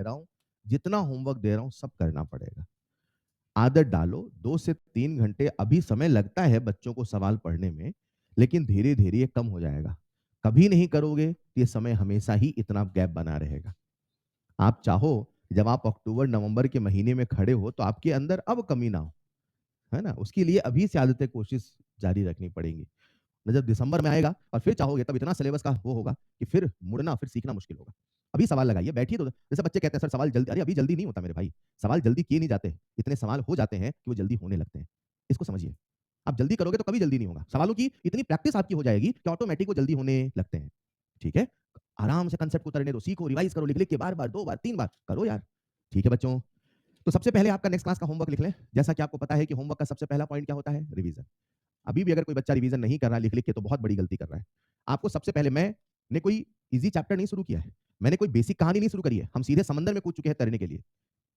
रहा हूं, जितना होमवर्क दे रहा हूं सब करना पड़ेगा। आदत डालो, 2 से 3 घंटे अभी समय लगता है बच्चों को सवाल पढ़ने में, लेकिन धीरे धीरे ये कम हो जाएगा। कभी नहीं करोगे तो ये समय हमेशा ही इतना गैप बना रहेगा। आप चाहो, जब आप अक्टूबर नवंबर के महीने में खड़े हो तो आपके अंदर अब कमी ना हो, है ना? उसके लिए अभी से आदतें कोशिश जारी रखनी पड़ेंगी। जब दिसंबर में आएगा और फिर चाहोगे, तब इतना सिलेबस का वो होगा कि फिर मुड़ना, फिर सीखना मुश्किल होगा। अभी सवाल लगाइए, बैठिए तो जैसे बच्चे कहते हैं सर सवाल जल्दी, अरे अभी जल्दी नहीं होता मेरे भाई। सवाल जल्दी किए नहीं जाते, इतने सवाल हो जाते हैं कि वो जल्दी होने लगते हैं। इसको समझिए। आप जल्दी करोगे तो कभी जल्दी नहीं होगा। सवालों की इतनी प्रैक्टिस आपकी हो जाएगी कि ऑटोमेटिक वो जल्दी होने लगते हैं। ठीक है? आराम से कंसेप्ट को उतरने दो, सीखो, रिवाइज करो, लिख लिख के बार-बार, 2 बार, 3 बार करो यार। ठीक है बच्चों? तो सबसे पहले आपका नेक्स्ट क्लास का होमवर्क लिख लें। जैसा कि आपको पता है कि होमवर्क का सबसे पहला पॉइंट क्या होता है? रिवीजन। अभी भी अगर कोई बच्चा रिवीजन नहीं कर रहा है लिख लिख के, तो बहुत बड़ी गलती कर रहा है। आपको सबसे पहले, मैंने कोई इजी चैप्टर नहीं शुरू किया है, मैंने कोई बेसिक कहानी नहीं शुरू करी है, हम सीधे समंदर में कूद चुके हैं तैरने के लिए।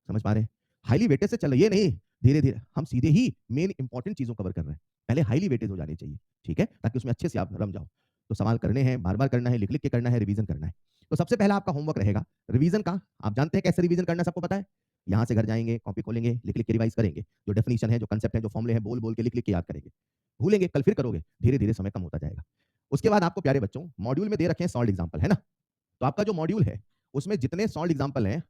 समझ पा रहे हैं? हाईली वेटेज से चल रही है, नहीं, धीरे धीरे हम सीधे ही मेन इंपॉर्टेंट चीजों कवर कर रहे हैं। पहले हाईली वेटेज हो जानी चाहिए, ठीक है, ताकि उसमें अच्छे से आप रम जाओ। तो सवाल करने हैं, बार बार करना है, लिख लिख के करना है, रिवीजन करना है। तो सबसे पहला आपका होमवर्क रहेगा रिवीजन का। आप जानते हैं कैसे रिवीजन करना, सबको पता है। यहाँ से घर जाएंगे, कॉपी खोलेंगे, लिख लिख के रिवाइज करेंगे, जो डेफिनेशन है, जो कंसेप्ट है, जो फॉर्मुले हैं, बोल बोल के लिख लिख के याद करेंगे। भूलेंगे, कल फिर करोगे, धीरे धीरे समय कम होता जाएगा। उसके बाद आपको प्यारे बच्चों, मॉड्यूल में दे रखे हैं सॉल्व एग्जाम्पल, है ना? तो आपका जो मॉड्यूल है उसमें जितने सॉल्व एग्जाम्पल हैं,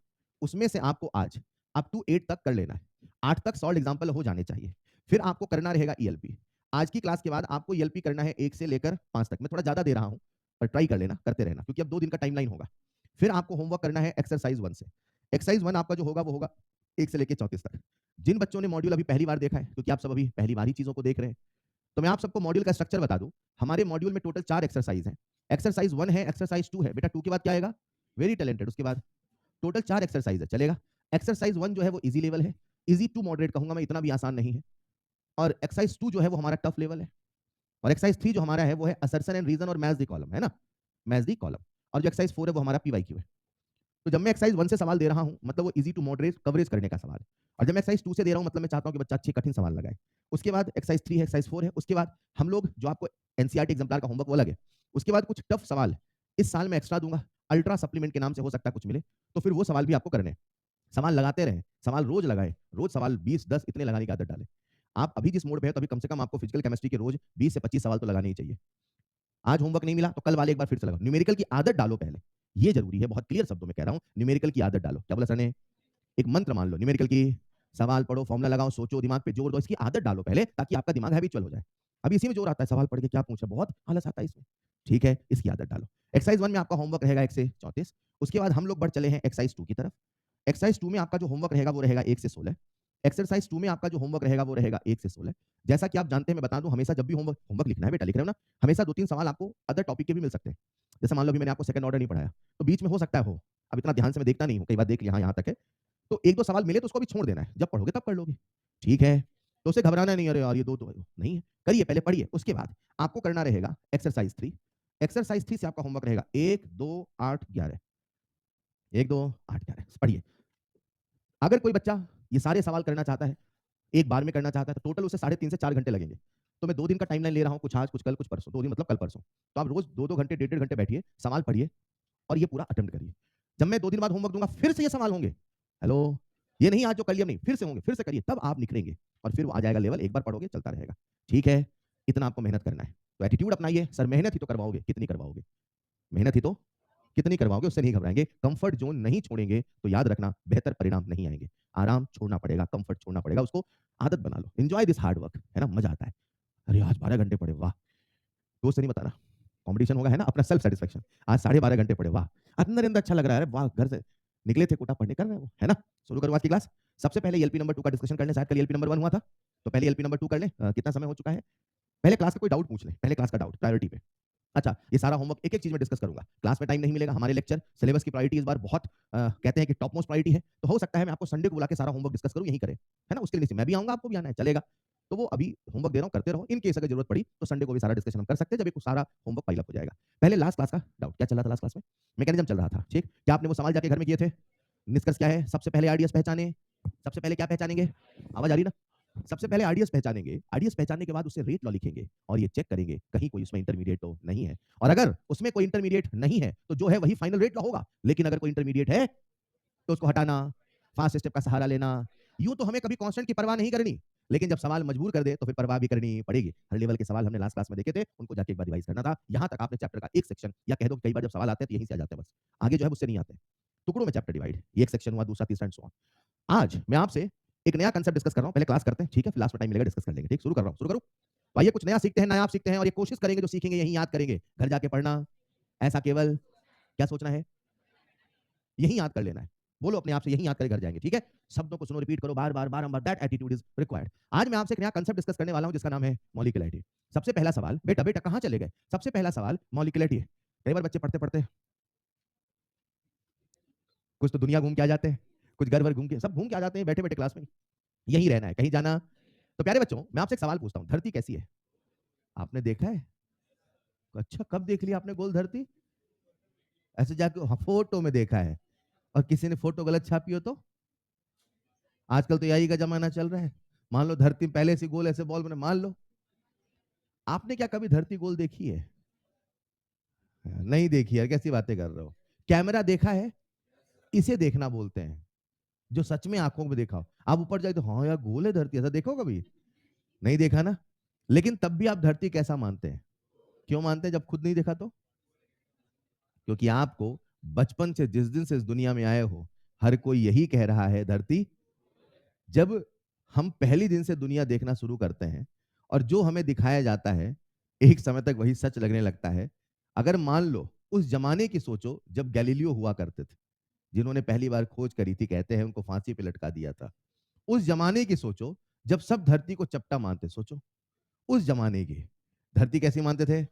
उसमें से आपको आज अप टू 8 तक कर लेना है। 8 तक सॉल्व एग्जाम्पल हो जाने चाहिए। फिर आपको करना रहेगा ईएलपी। आज की क्लास के बाद आपको ईएलपी करना है 1 से लेकर 5 तक। मैं थोड़ा ज्यादा दे रहा हूं, पर ट्राई कर लेना, करते रहना, क्योंकि अब 2 दिन का टाइमलाइन होगा। फिर आपको होमवर्क करना है एक्सरसाइज 1 से। एक्सरसाइज 1 आपका जो होगा वो होगा 1 से लेकर 34 तक। जिन बच्चों ने मॉड्यूल अभी पहली बार देखा है, क्योंकि आप सब अभी पहली बार ही चीजों को देख रहे हैं, तो मैं आप सबको मॉड्यूल का स्ट्रक्चर बता दूं। हमारे मॉड्यूल में टोटल 4 एक्सरसाइज हैं। एक्सरसाइज 1 है, एक्सरसाइज 2 है, बेटा 2 के बाद क्या आएगा? Very talented. उसके बाद टोटल 4 एक्सरसाइज है, चलेगा। एक्सरसाइज 1 जो है वो इजी लेवल है, इजी टू मॉडरेट कहूंगा मैं, इतना भी आसान नहीं है। और एक्सरसाइज 2 जो है वो हमारा टफ लेवल है। और एक्सरसाइज 3 जो हमारा है वो है असर्शन एंड रीजन और मैच द कॉलम, है ना? Match the column. और जो एक्सरसाइज 4 है वो हमारा पीवाईक्यू है। तो जब मैं एक्सरसाइज 1 से सवाल दे रहा हूं, मतलब वो इजी टू मॉडरेट कवरेज करने का सवाल है। और जब मैं एक्सरसाइज 2 से दे रहा हूं, मतलब मैं चाहता हूं कि बच्चा अच्छे कठिन सवाल लगाए। उसके बाद एक्सरसाइज 3 है, एक्सरसाइज 4 है। उसके बाद हम लोग जो आपको एनसीईआरटी एग्जाम्पलर का होमवर्क वो अलग है। उसके बाद कुछ टफ सवाल इस साल में एक्स्ट्रा दूंगा, अल्ट्रा सप्लीमेंट के नाम से, हो सकता है कुछ मिले, तो फिर वो सवाल भी आपको करने हैं। सवाल लगाते रहें, सवाल रोज लगाए, रोज सवाल 20-10 इतने लगाने की आदत डालें। आप अभी जिस मोड पे है, तो अभी कम से कम आपको फिजिकल केमिस्ट्री के रोज 20 से 25 सवाल तो लगाने ही चाहिए। आज होमवर्क नहीं मिला तो कल वाले एक बार फिर से लगाओ। न्यूमेरिकल की आदत डालो पहले, ये जरूरी है, बहुत क्लियर शब्दों में कह रहा हूं, न्यूमेरिकल की आदत डालो। क्या बोला सर ने? एक मंत्र मान लो न्यूमेरिकल की, सवाल पढ़ो, फॉर्मूला लगाओ, सोचो, दिमाग पे जोर दो, इसकी आदत डालो पहले, ताकि आपका दिमाग हैबिचुअल हो जाए। अभी इसी में जोर आता है, सवाल पढ़ के क्या पूछा, बहुत आलस आता है इसमें। ठीक है, इसकी आदत डालो। एक्सरसाइज 1 में आपका होमवर्क रहेगा 1 से 34। उसके बाद हम लोग बढ़ चले हैं एक्सरसाइज 2 की तरफ। एक्सरसाइज 2 में आपका जो होमवर्क रहेगा वो रहेगा 1 से 16। एक्सरसाइज 2 में आपका जो होमवर्क रहेगा वो रहेगा 1 से 16। जैसा कि आप जानते हैं, मैं बता दूं, हमेशा जब भी होमवर्क होमवर्क लिखना है बेटा, लिख रहे हो ना, हमेशा 2-3 सवाल आपको अदर टॉपिक के भी मिल सकते हैं। जैसे मान लो अभी मैंने आपको सेकंड ऑर्डर नहीं पढ़ाया, तो बीच में हो सकता है हो, अब इतना ध्यान से मैं देखता नहीं हूं, कई बार देख लिया, यहाँ तक है, तो 1-2 सवाल मिले तो उसको भी छोड़ देना है, जब पढ़ोगे तब पढ़ लोगे। ठीक है? तो उसे घबराना नहीं, अरे यार ये 2 तो नहीं है, करिए, पहले पढ़िए। उसके बाद आपको करना रहेगा एक्सरसाइज 3। एक्सरसाइज 3 से आपका होमवर्क रहेगा 1, 2, 8, 11। 1, 2, 8, 11 पढ़िए। अगर कोई बच्चा ये सारे सवाल करना चाहता है, एक बार में करना चाहता है, तो टोटल उसे 3.5 से 4 घंटे लगेंगे। तो मैं 2 दिन का टाइमलाइन ले रहा हूँ, कुछ आज, कुछ कल, कुछ परसों, 2 दिन मतलब कल परसों। तो आप रोज 2-2 घंटे, डेढ़-डेढ़ घंटे बैठिए, सवाल पढ़िए और ये पूरा अटेम्प्ट करिए। जब मैं 2 दिन बाद होमवर्क दूंगा, फिर से ये सवाल होंगे। हेलो, ये नहीं आज जो कर लिया, नहीं, फिर से होंगे, फिर से करिए, तब आप निखरेंगे और फिर वो आ जाएगा लेवल, एक बार पढ़ोगे चलता रहेगा। ठीक है? इतना आपको मेहनत करना है। तो एटीट्यूड अपनाइए, सर मेहनत ही तो करवाओगे, कितनी करवाओगे? मेहनत ही तो कितनी करवाओगे, उससे नहीं घबराएंगे। कंफर्ट जोन नहीं छोड़ेंगे तो याद रखना बेहतर परिणाम नहीं आएंगे। आराम छोड़ना पड़ेगा, कंफर्ट छोड़ना पड़ेगा, उसको आदत बना लो। एंजॉय दिस हार्ड वर्क, है ना? मजा आता है। अरे आज 12 घंटे पढ़े, वाह। दोस्त से नहीं बताना, कंपटीशन होगा, है ना? अपना सेल्फ सेटिस्फेक्शन, आज 12.5 घंटे पढ़े, वाह। अंदर अंदर अच्छा लग रहा है, अरे वाह, घर से निकले थे कोटा पढ़ने, कर रहे हो, है ना? शुरू करो आज की क्लास। सबसे पहले एलपी नंबर 2 का डिस्कशन कर लें, शायद कल एलपी नंबर 1 हुआ था, तो पहले एलपी नंबर 2 कर लें। कितना समय हो चुका है? पहले क्लास का कोई डाउट पूछ लें, पहले क्लास का डाउट प्रायोरिटी पे। अच्छा, ये सारा होमवर्क एक-एक चीज़ में डिस्कस करूँगा। क्लास में टाइम नहीं मिलेगा, हमारे लेक्चर, सिलेबस की प्रायोरिटी इस बार बहुत कहते हैं कि टॉप मोस्ट प्रायोरिटी है। तो हो सकता है मैं आपको संडे को बुला के सारा होमवर्क डिस्कस करूँ, यहीं करें। है ना? उसके लिए नहीं, मैं भी आऊँगा, आपको भी आना है, चलेगा। तो वो अभी होमवर्क दे रहा हूँ, करते रहो। इन केस अगर जरूरत पड़ी तो संडे को भी सारा डिस्कशन हम कर सकते हैं, जब एक सारा होमवर्क पाइल अप हो जाएगा। पहले लास्ट क्लास का डाउट, क्या चल रहा था लास्ट क्लास में? मैकेनिज्म चल रहा था, ठीक? क्या आपने वो सवाल जाके घर में किए थे? निष्कर्ष क्या है? सबसे पहले आरडीएस पहचाने। सबसे पहले क्या पहचानेंगे? आवाज आ रही है ना? सबसे पहले आरडीएस पहचानेंगे। आरडीएस पहचानने के बाद उसे रेट लॉ लिखेंगे और ये चेक करेंगे कहीं कोई उसमें इंटरमीडिएट तो नहीं है। और अगर उसमें कोई इंटरमीडिएट नहीं है तो जो है वही फाइनल रेट लॉ होगा। लेकिन अगर कोई इंटरमीडिएट है तो उसको हटाना, फास्ट स्टेप का सहारा लेना। यूं तो हमें कभी कांस्टेंट की परवाह नहीं करनी, लेकिन जब सवाल मजबूर कर दे तो फिर परवाह भी करनी पड़ेगी। हर लेवल के सवाल हमने लास्ट क्लास में देखे थे, उनको जाके एक बार रिवाइज करना था। यहां तक आपने चैप्टर का एक सेक्शन, या कह दो कई बार जब सवाल आते हैं तो यहीं से आ जाते हैं, बस आगे जो है मुझसे नहीं आते। टुकड़ों में चैप्टर डिवाइड, एक सेक्शन हुआ, दूसरा, तीसरा एंड सो ऑन। आज मैं आपसे एक नया कंसेप्ट डिस्कस कर रहा हूं, पहले क्लास करते हैं, ठीक है, फिर लास्ट में टाइम मिलेगा डिस्कस कर लेंगे। ठीक, शुरू कर रहा हूं, शुरू करूं। तो आइए कुछ नया सीखते हैं, नया आप सीखते हैं, और ये कोशिश करेंगे जो सीखेंगे यहीं याद करेंगे, घर जाके पढ़ना ऐसा केवल क्या सोचना है, यहीं याद कर लेना है। बोलो अपने आप से, यहीं याद कर घर जाएंगे, ठीक है। शब्दों को सुनो, रिपीट करो बार बार बारंबार, दैट एटीट्यूड इज रिक्वायर्ड। आज मैं आपसे एक नया कंसेप्ट डिस्कस करने वाला हूं जिसका नाम है मॉलिक्यूलरिटी। सबसे पहला सवाल, बेटा बेटा कहां चले गए, सबसे पहला सवाल मॉलिक्यूलरिटी है। कई बार बच्चे पढ़ते पढ़ते कुछ तो दुनिया घूम के आ जाते हैं, कुछ घर भर घूम के, सब घूम के आ जाते हैं बैठे बैठे क्लास में, यहीं रहना है, कहीं जाना। तो प्यारे बच्चों, मैं आपसे एक सवाल पूछता हूं, धरती कैसी है, आपने देखा है? अच्छा, कब देख लिया आपने गोल धरती? ऐसे जाके फोटो में देखा है, और किसी ने फोटो गलत छापी हो तो? आजकल तो यही का जमाना चल रहा है। मान लो धरती पहले से गोल, ऐसे बॉल बने, मान लो। आपने क्या कभी धरती गोल देखी है? नहीं देखी है, कैसी बातें कर रहे हो। कैमरा देखा है, इसे देखना बोलते हैं, जो सच में आंखों में देखा हो। आप ऊपर जाए तो हाँ यार गोल है धरती, ऐसा देखो कभी? नहीं देखा ना। लेकिन तब भी आप धरती कैसा मानते हैं? क्यों मानते हैं जब खुद नहीं देखा तो? क्योंकि आपको बचपन से, जिस दिन से इस दुनिया में आए हो, हर कोई यही कह रहा है धरती। जब हम पहली दिन से दुनिया देखना शुरू करते हैं, और जो हमें दिखाया जाता है एक समय तक वही सच लगने लगता है। अगर मान लो उस जमाने की सोचो जब गैलीलियो हुआ करते थे, जिन्होंने पहली बार खोज करी थी, कहते हैं उनको फांसी पे लटका दिया था। उस जमाने की सोचो जब सब धरती को चपटा मानते, सोचो उस जमाने की धरती कैसी मानते थे,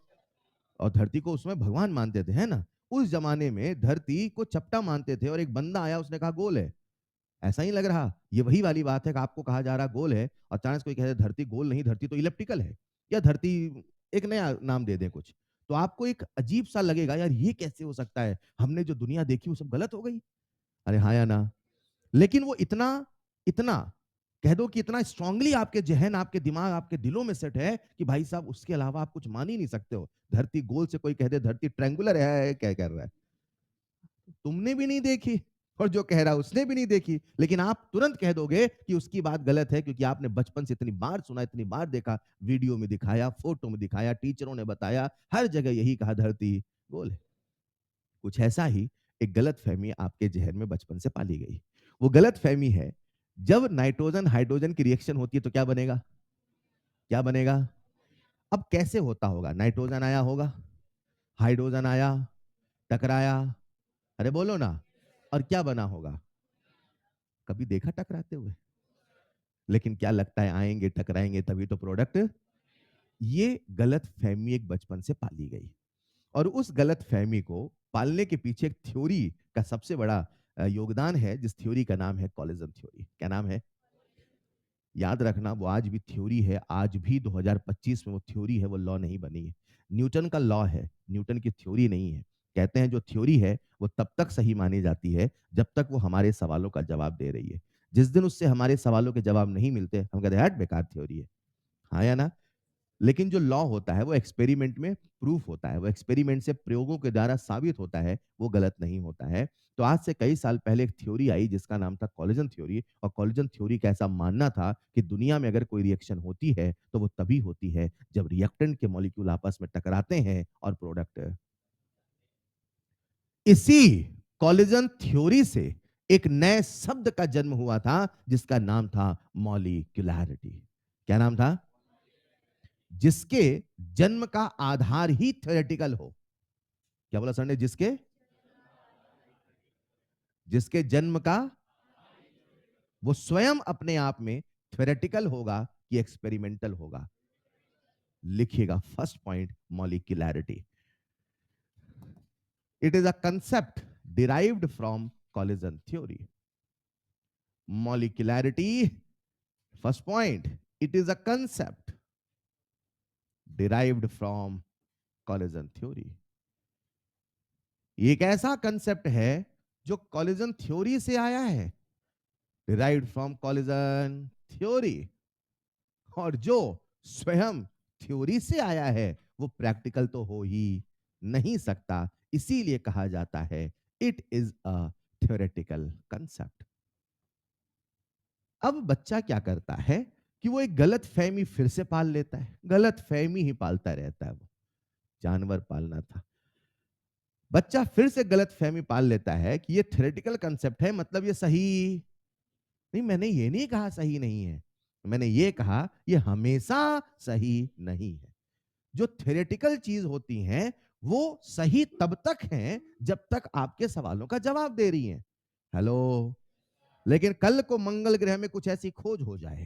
और धरती को उसमें भगवान मानते थे, है ना। उस जमाने में धरती को चपटा मानते थे, और एक बंदा आया, उसने कहा गोल है। ऐसा ही लग रहा, ये वही वाली बात है कि आपको कहा जा रहा गोल है, और अचानक कोई कहे धरती गोल नहीं, धरती तो इलेप्टिकल है, या धरती एक नया नाम दे दें कुछ, तो आपको एक अजीब सा लगेगा, यार ये कैसे हो सकता है, हमने जो दुनिया देखी वो सब गलत हो गई। अरे हाँ या ना। लेकिन वो इतना इतना कह दो कि इतना स्ट्रांगली आपके जहन, आपके दिमाग, आपके दिलों में सेट है कि भाई साहब उसके अलावा आप कुछ मान ही नहीं सकते हो। धरती गोल से कोई कह दे धरती ट्रायंगुलर है, क्या कर रहा है, तुमने भी नहीं देखी, और जो कह रहा है उसने भी नहीं देखी, लेकिन आप तुरंत कह दोगे कि उसकी बात गलत है, क्योंकि आपने बचपन से इतनी बार सुना, इतनी बार देखा, वीडियो में दिखाया, फोटो में दिखाया, टीचरों ने बताया, हर जगह यही कहा धरती गोल है। कुछ ऐसा ही एक गलत फहमी आपके जहन में बचपन से पाली गई। वो गलत फहमी है, जब नाइट्रोजन हाइड्रोजन की रिएक्शन होती है तो क्या बनेगा, क्या बनेगा। अब कैसे होता होगा, नाइट्रोजन आया होगा, हाइड्रोजन आया, टकराया, अरे बोलो ना, और क्या बना होगा, कभी देखा टकराते हुए? लेकिन क्या लगता है आएंगे टकराएंगे तभी तो प्रोडक्ट। ये गलत फहमी एक बचपन से पाली गई, और उस गलत फहमी को पालने के पीछे एक थ्योरी का सबसे बड़ा योगदान है, जिस थ्योरी का नाम है कॉलिजन थ्योरी। क्या नाम है? याद रखना, वो आज भी थ्योरी है, आज भी 2025 में वो थ्योरी है, वो लॉ नहीं बनी है। न्यूटन का लॉ है, न्यूटन की थ्योरी नहीं है। कहते हैं जो थ्योरी है वो तब तक सही मानी जाती है जब तक वो हमारे सवालों का जवाब दे रही है। जिस दिन उससे हमारे सवालों के जवाब नहीं मिलते, हम कहते हैं हट बेकार थ्योरी है। हाँ या ना। लेकिन जो लॉ होता है वो एक्सपेरिमेंट में प्रूफ होता है, वो एक्सपेरिमेंट से प्रयोगों के द्वारा साबित होता है, वो गलत नहीं होता है। तो आज से कई साल पहले एक थ्योरी आई जिसका नाम था कॉलिजन थ्योरी, और कॉलिजन थ्योरी का ऐसा मानना था कि दुनिया में अगर कोई रिएक्शन होती है तो वो तभी होती है जब रिएक्टेंट के मॉलिक्यूल आपस में टकराते हैं और प्रोडक्ट। इसी कॉलिजन थ्योरी से एक नए शब्द का जन्म हुआ था जिसका नाम था मॉलिक्यूलैरिटी। क्या नाम था? जिसके जन्म का आधार ही थ्योरेटिकल हो। क्या बोला सर ने? जिसके जिसके जन्म का, वो स्वयं अपने आप में थ्योरेटिकल होगा कि एक्सपेरिमेंटल होगा। लिखिएगा first point, molecularity. It is a concept derived from collision theory. Molecularity, first point, it is a concept derived from collision theory. एक ऐसा कंसेप्ट है जो कॉलिजन थ्योरी से आया है, डिराइव्ड फ्रॉम कॉलिजन थ्योरी, और जो स्वयं थ्योरी से आया है वो प्रैक्टिकल तो हो ही नहीं सकता। इसीलिए कहा जाता है it is a theoretical concept. अब बच्चा क्या करता है कि वो एक गलत फहमी फिर से पाल लेता है, गलत फहमी ही पालता रहता है। वो जानवर पालना था, बच्चा फिर से गलत फहमी पाल लेता है कि ये थ्योरेटिकल कंसेप्ट है, मतलब ये सही नहीं। मैंने ये नहीं कहा सही नहीं है, मैंने ये कहा ये हमेशा सही नहीं है। जो थ्योरेटिकल चीज होती हैं वो सही तब तक हैं जब तक आपके सवालों का जवाब दे रही हैं। हेलो। लेकिन कल को मंगल ग्रह में कुछ ऐसी खोज हो जाए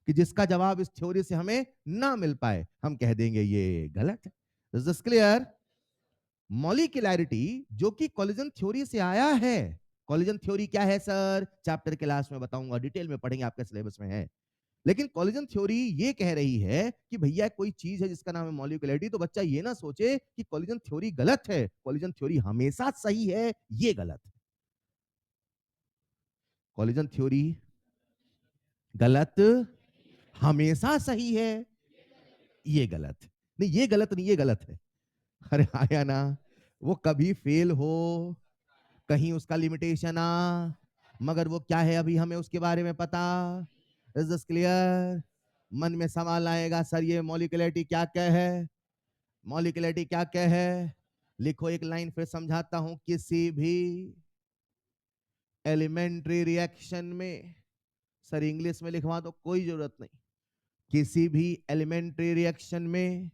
कि जिसका जवाब इस थ्योरी से हमें ना मिल पाए, हम कह देंगे ये गलत है। Is this clear? मॉलिक्यूलैरिटी जो कि कोलिजन थ्योरी से आया है। कोलिजन थ्योरी क्या है सर? चैप्टर के लास्ट में बताऊंगा, डिटेल में पढ़ेंगे, आपके सिलेबस में है। लेकिन कोलिजन थ्योरी ये कह रही है कि भैया कोई चीज है जिसका नाम है मॉलिक्यूलैरिटी, तो बच्चा ये ना सोचे कि कोलिजन थ्योरी गलत है। कोलिजन थ्योरी हमेशा सही है, ये गलत है। कोलिजन थ्योरी गलत, हमेशा सही है, ये गलत। नहीं ये गलत नहीं, ये गलत है। अरे आया ना, वो कभी फेल हो, कहीं उसका लिमिटेशन आ, मगर वो क्या है अभी हमें उसके बारे में पता। Is this clear? मन में सवाल आएगा, सर ये मॉलिक्यूलरिटी क्या क्या है? मॉलिक्यूलरिटी क्या क्या है? लिखो एक लाइन फिर समझाता हूं। किसी भी एलिमेंट्री रिएक्शन में, सर इंग्लिश में लिखवा दो, कोई जरूरत नहीं। किसी भी एलिमेंट्री रिएक्शन में,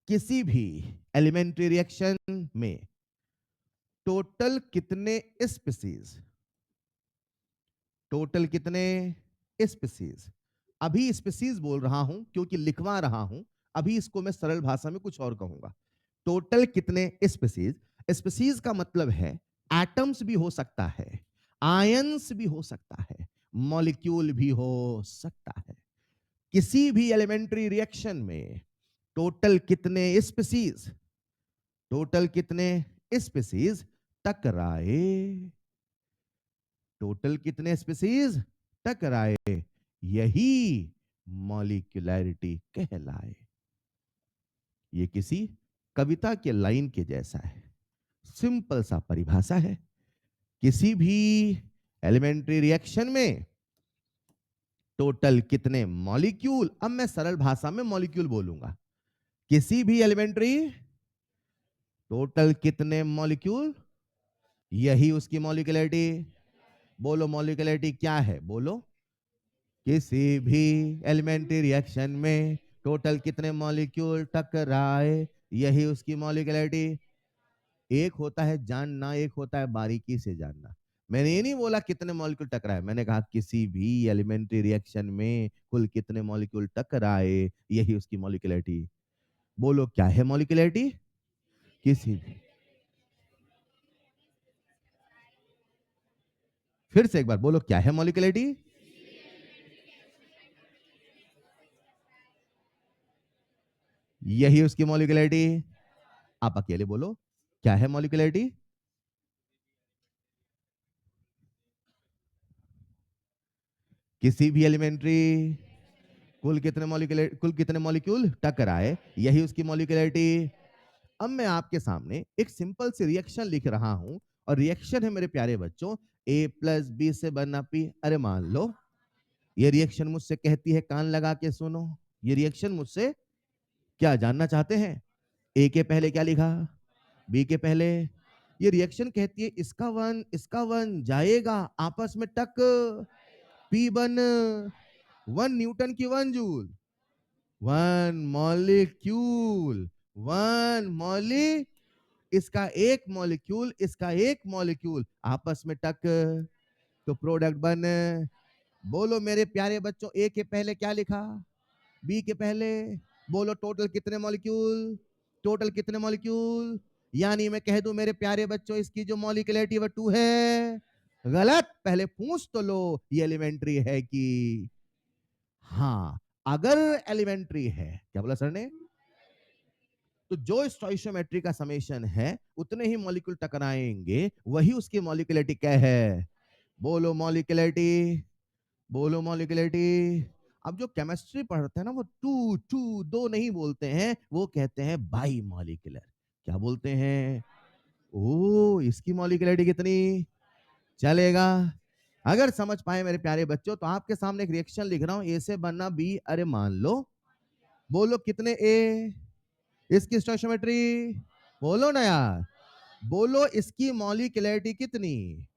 किसी भी एलिमेंट्री रिएक्शन में टोटल कितने स्पीसीज, टोटल कितने स्पीसीज, अभी स्पीसीज बोल रहा हूं क्योंकि लिखवा रहा हूं, अभी इसको मैं सरल भाषा में कुछ और कहूंगा। टोटल कितने स्पीसीज, स्पीसीज का मतलब है एटम्स भी हो सकता है, आयंस भी हो सकता है, मॉलिक्यूल भी हो सकता है। किसी भी एलिमेंट्री रिएक्शन में टोटल कितने स्पीसीज, टोटल कितने स्पीसीज टकराए, टोटल कितने स्पीसीज टकराए, यही मॉलिक्यूलैरिटी कहलाए। ये किसी कविता के लाइन के जैसा है, सिंपल सा परिभाषा है। किसी भी एलिमेंट्री रिएक्शन में टोटल कितने मॉलिक्यूल, अब मैं सरल भाषा में मॉलिक्यूल बोलूंगा, किसी भी एलिमेंट्री टोटल कितने मॉलिक्यूल, यही उसकी मॉलिक्यूलरिटी। बोलो मॉलिक्यूलरिटी क्या है, बोलो। किसी भी एलिमेंट्री रिएक्शन में टोटल कितने मॉलिक्यूल टकराए, यही उसकी मॉलिक्यूलरिटी। एक होता है जानना, एक होता है बारीकी से जानना। मैंने ये नहीं बोला कितने मॉलिक्यूल टकराए, मैंने कहा किसी भी एलिमेंट्री रिएक्शन में कुल कितने मॉलिक्यूल टकराए, यही उसकी मॉलिक्यूलरिटी। बोलो क्या है मॉलिक्यूलरिटी? किसी भी, फिर से एक बार बोलो क्या है मॉलिक्यूलरिटी? यही उसकी मॉलिक्यूलरिटी। आप अकेले बोलो क्या है मॉलिक्यूलरिटी? किसी भी एलिमेंट्री कुल कितने मॉलिक्यूल टकराए, यही उसकी मॉलिक्यूलरिटी। अब मैं आपके सामने एक सिंपल सी रिएक्शन लिख रहा हूं, और रिएक्शन है मेरे प्यारे बच्चों, ए प्लस बी से बना पी। अरे मान लो ये रिएक्शन मुझसे कहती है, कान लगा के सुनो, ये रिएक्शन मुझसे क्या जानना चाहते हैं? ए के पहले क्या लिखा, बी के पहले। ये रिएक्शन कहती है इसका वन जाएगा आपस में टक, पी वन, 1 न्यूटन की 1 जूल, 1 मॉलिक्यूल, 1 मॉलि, इसका एक मॉलिक्यूल, इसका एक मॉलिक्यूल आपस में टक, तो प्रोडक्ट बन। बोलो मेरे प्यारे बच्चों, ए के पहले क्या लिखा, बी के पहले, बोलो टोटल कितने मॉलिक्यूल, टोटल कितने मॉलिक्यूल। यानी मैं कह दूं मेरे प्यारे बच्चों इसकी जो मॉलिक्यूलरिटी वो 2 है। गलत, पहले पूछ तो लो ये एलिमेंट्री है कि, हाँ अगर एलिमेंट्री है, क्या बोला सर ने, तो जो स्टोइशियोमेट्री का समेशन है उतने ही मॉलिक्यूल टकराएंगे, वही उसकी मॉलिक्यूलरिटी क्या है। बोलो मॉलिक्यूलरिटी, बोलो मॉलिक्यूलरिटी। अब जो केमिस्ट्री पढ़ते हैं ना वो टू टू दो नहीं बोलते हैं, वो कहते हैं बाई मॉलिक्यूलर। क्या बोलते हैं? ओ, इसकी मॉलिक्यूलरिटी कितनी? चलेगा। अगर समझ पाए मेरे प्यारे बच्चों तो आपके सामने एक रिएक्शन लिख रहा हूं, ए से बनना बी। अरे मान लो, बोलो कितने ए? इसकी स्टोइचियोमेट्री बोलो ना यार। बोलो इसकी मॉलिक्यूलरिटी कितनी?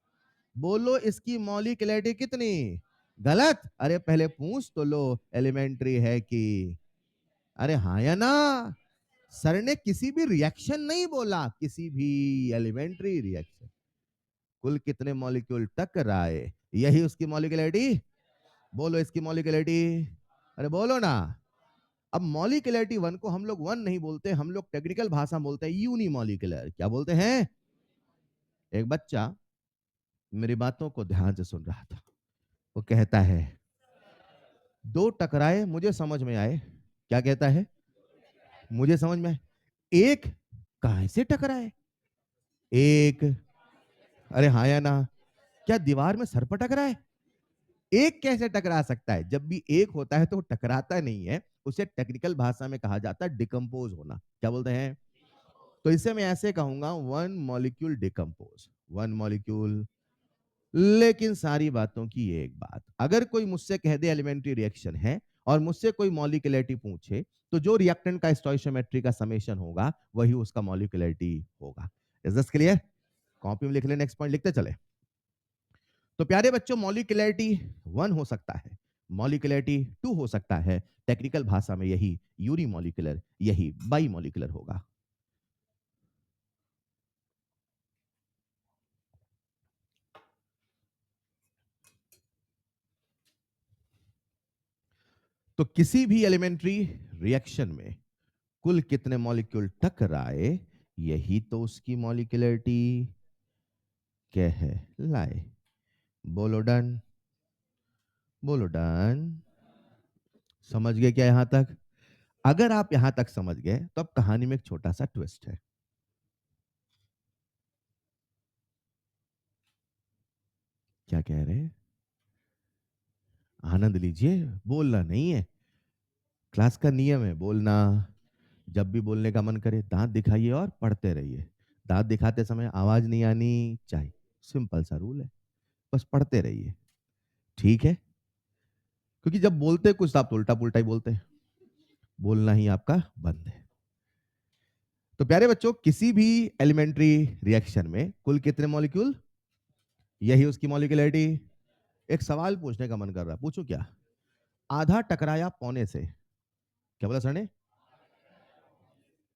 बोलो इसकी मॉलिक्यूलरिटी कितनी? गलत। अरे पहले पूछ तो लो एलिमेंट्री है कि। अरे हाँ या ना? सर ने किसी भी रिएक्शन नहीं बोला, किसी भी एलिमेंट्री रिएक्शन। कुल कितने मॉलिक्यूल टकराए, यही उसकी मॉलिक्यूलरिटी। बोलो इसकी मॉलिक्यूलरिटी। अरे बोलो ना। अब मॉलिक्यूलरिटी वन को हम लोग वन नहीं बोलते, हम लोग टेक्निकल भाषा में बोलते हैं यूनिमॉलिक्यूलर। क्या बोलते हैं? एक बच्चा मेरी बातों को ध्यान से सुन रहा था। वो कहता है दो टकराए मुझे समझ में आए। क्या कहता है? मुझे समझ में आए। एक कहां से टकराए? एक, अरे हाँ या ना? क्या दीवार में सर पर टकराए? एक कैसे टकरा सकता है? जब भी एक होता है तो वो टकराता नहीं है, उसे टेक्निकल भाषा में कहा जाता है डिकम्पोज होना। क्या बोलते हैं? तो इसे मैं ऐसे कहूंगा, one molecule decompose, one molecule. लेकिन सारी बातों की एक बात, अगर कोई मुझसे कह दे एलिमेंट्री रिएक्शन है और मुझसे कोई मॉलिक्यूलरिटी पूछे, तो जो रिएक्टेंट का स्टोइचियोमेट्री का समेशन होगा वही उसका मॉलिक्यूलरिटी होगा। Is this clear? कॉपी में लिख ले, नेक्स्ट पॉइंट लिखते चले। तो प्यारे बच्चों, मॉलिक्यूलरिटी वन हो सकता है, मॉलिक्यूलरिटी टू हो सकता है, टेक्निकल भाषा में यही यूनिमॉलिक्यूलर, यही बाई मॉलिक्यूलर होगा। तो किसी भी एलिमेंट्री रिएक्शन में कुल कितने मॉलिक्यूल टकराए, यही तो उसकी मॉलिक्यूलरिटी कहलाए। बोलो डन। बोलो डन। समझ गए क्या यहां तक? अगर आप यहां तक समझ गए तो अब कहानी में एक छोटा सा ट्विस्ट है। क्या कह रहे हैं? आनंद लीजिए, बोलना नहीं है। क्लास का नियम है बोलना। जब भी बोलने का मन करे दांत दिखाइए और पढ़ते रहिए। दांत दिखाते समय आवाज नहीं आनी चाहिए। सिंपल सा रूल है, बस पढ़ते रहिए। ठीक है? क्योंकि जब बोलते कुछ तो आप तो उल्टा पुल्टा ही बोलते हैं। बोलना ही आपका बंद है। तो प्यारे बच्चों, किसी भी एलिमेंट्री रिएक्शन में कुल कितने मॉलिक्यूल, यही उसकी मॉलिक्यूलरिटी। एक सवाल पूछने का मन कर रहा है, पूछूं क्या? आधा टकराया पौने से। क्या बोला सर ने?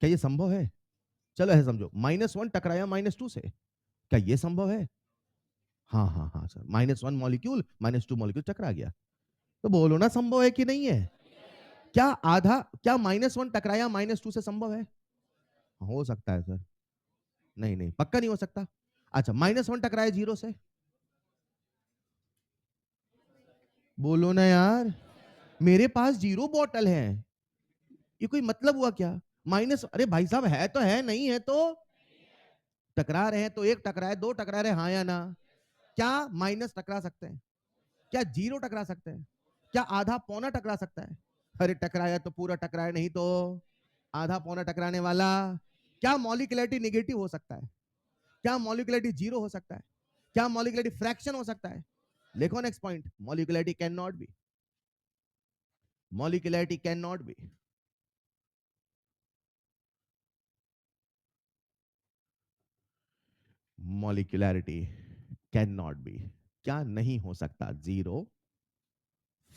क्या ये संभव है? चलो ऐसे समझो, -1 टकराया -2 से। क्या ये संभव है? हाँ हाँ हाँ सर, -1 मॉलिक्यूल -2 मॉलिक्यूल टकरा गया। तो बोलो ना, संभव है कि नहीं है? क्या आधा, क्या -1 टकराया -2 से संभव है? हो सकता है सर। नहीं नहीं, पक्का नहीं हो सकता। अच्छा, -1 टकराया 0 से। बोलो ना यार। मेरे पास 0 बॉटल है, ये कोई मतलब हुआ क्या? माइनस, अरे भाई साहब है तो है, नहीं है तो? टकरा रहे हैं तो एक टकराए, दो टकरा रहे, हाँ या ना? क्या माइनस टकरा सकते हैं? क्या 0 टकरा सकते हैं? क्या आधा पौना टकरा सकता है? अरे टकराया तो पूरा टकराया, नहीं तो आधा पौना टकराने वाला। क्या मॉलिक्यूलरिटी निगेटिव हो सकता है? क्या मॉलिक्यूलरिटी 0 हो सकता है? क्या मॉलिक्यूलरिटी फ्रैक्शन हो सकता है? लिखो next point, molecularity can not be. Molecularity can not be. Molecularity can not be. क्या नहीं हो सकता? 0,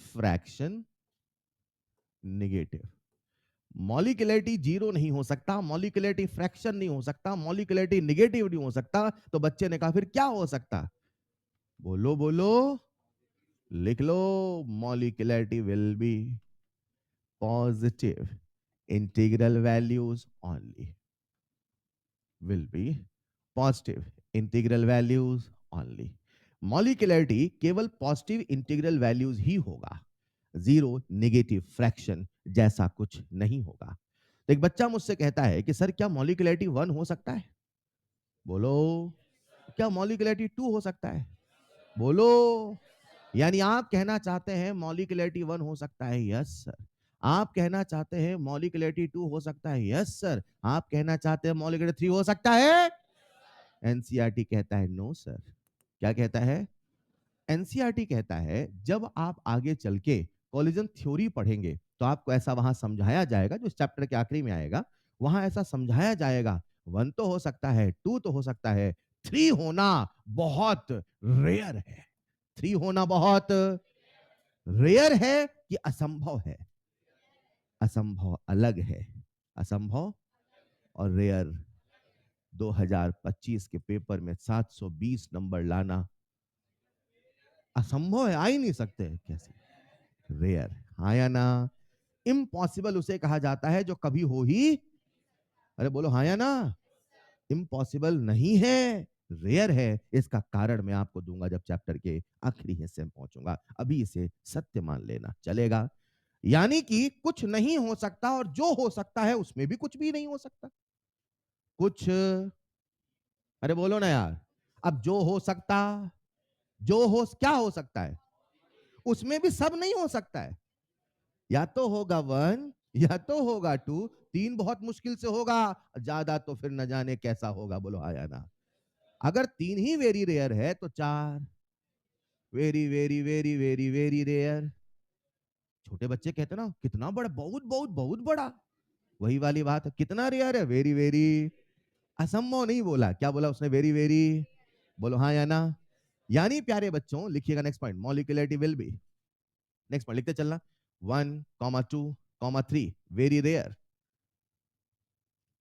फ्रैक्शन, निगेटिव। मॉलिक्यूलरिटी 0 नहीं हो सकता, मॉलिक्यूलरिटी फ्रैक्शन नहीं हो सकता, मॉलिक्यूलरिटी निगेटिव नहीं हो सकता, तो बच्चे ने कहा फिर क्या हो सकता? बोलो बोलो, लिख लो। Molecularity will be positive integral values only. Will be positive integral values only. Molecularity केवल पॉजिटिव इंटीग्रल वैल्यूज ही होगा, 0 नेगेटिव फ्रैक्शन जैसा कुछ नहीं होगा। तो एक बच्चा मुझसे कहता है कि सर क्या मॉलिक्यूलरिटी 1 हो सकता है? बोलो। क्या मॉलिक्यूलरिटी 2 हो सकता है? बोलो। यानी आप कहना चाहते हैं मॉलिक्यूलरिटी 1 हो सकता है? Yes sir. आप कहना चाहते हैं मॉलिक्यूलरिटी 2 हो सकता है? Yes sir. आप कहना चाहते हैं मॉलिक्यूलरिटी 3 हो सकता है? एनसीईआरटी कहता है नो सर। क्या कहता है? एनसीईआरटी कहता है जब आप आगे चल के कोलिजन थ्योरी पढ़ेंगे तो आपको ऐसा वहां समझाया जाएगा, जो इस चैप्टर के आखिरी में आएगा, वहां ऐसा समझाया जाएगा, वन तो हो सकता है, टू तो हो सकता है, थ्री होना बहुत रेयर है। थ्री होना बहुत रेयर है कि असंभव है? असंभव अलग है। असंभव और रेयर 2025 के पेपर में 720 नंबर लाना असंभव है, आ ही नहीं सकते। कैसे? रेयर। हाँ या ना? इम्पॉसिबल उसे कहा जाता है जो कभी हो ही, अरे बोलो हाँ या ना? इम्पॉसिबल नहीं है, रेयर है। इसका कारण मैं आपको दूंगा जब चैप्टर के आखिरी हिस्से में पहुंचूंगा। अभी इसे सत्य मान लेना चलेगा। यानी कि कुछ नहीं हो सकता और जो हो सकता है उसमें भी कुछ भी नहीं हो सकता। कुछ, अरे बोलो ना यार। अब जो हो सकता, जो हो क्या हो सकता है, उसमें भी सब नहीं हो सकता है। या तो होगा वन या तो होगा टू, तीन बहुत मुश्किल से होगा, ज्यादा तो फिर न जाने कैसा होगा। बोलो आया ना? अगर तीन ही वेरी रेयर है तो चार very very very very very rare. छोटे बच्चे कहते ना कितना बड़ा, बहुत बहुत बहुत बड़ा, वही वाली बात है। कितना रेयर है? Very very. असंभव नहीं बोला, क्या बोला उसने? Very very. बोलो हाँ या ना? यानी प्यारे बच्चों लिखिएगा next point, molecularity will be, next point लिखते चलना, 1,2,3 very rare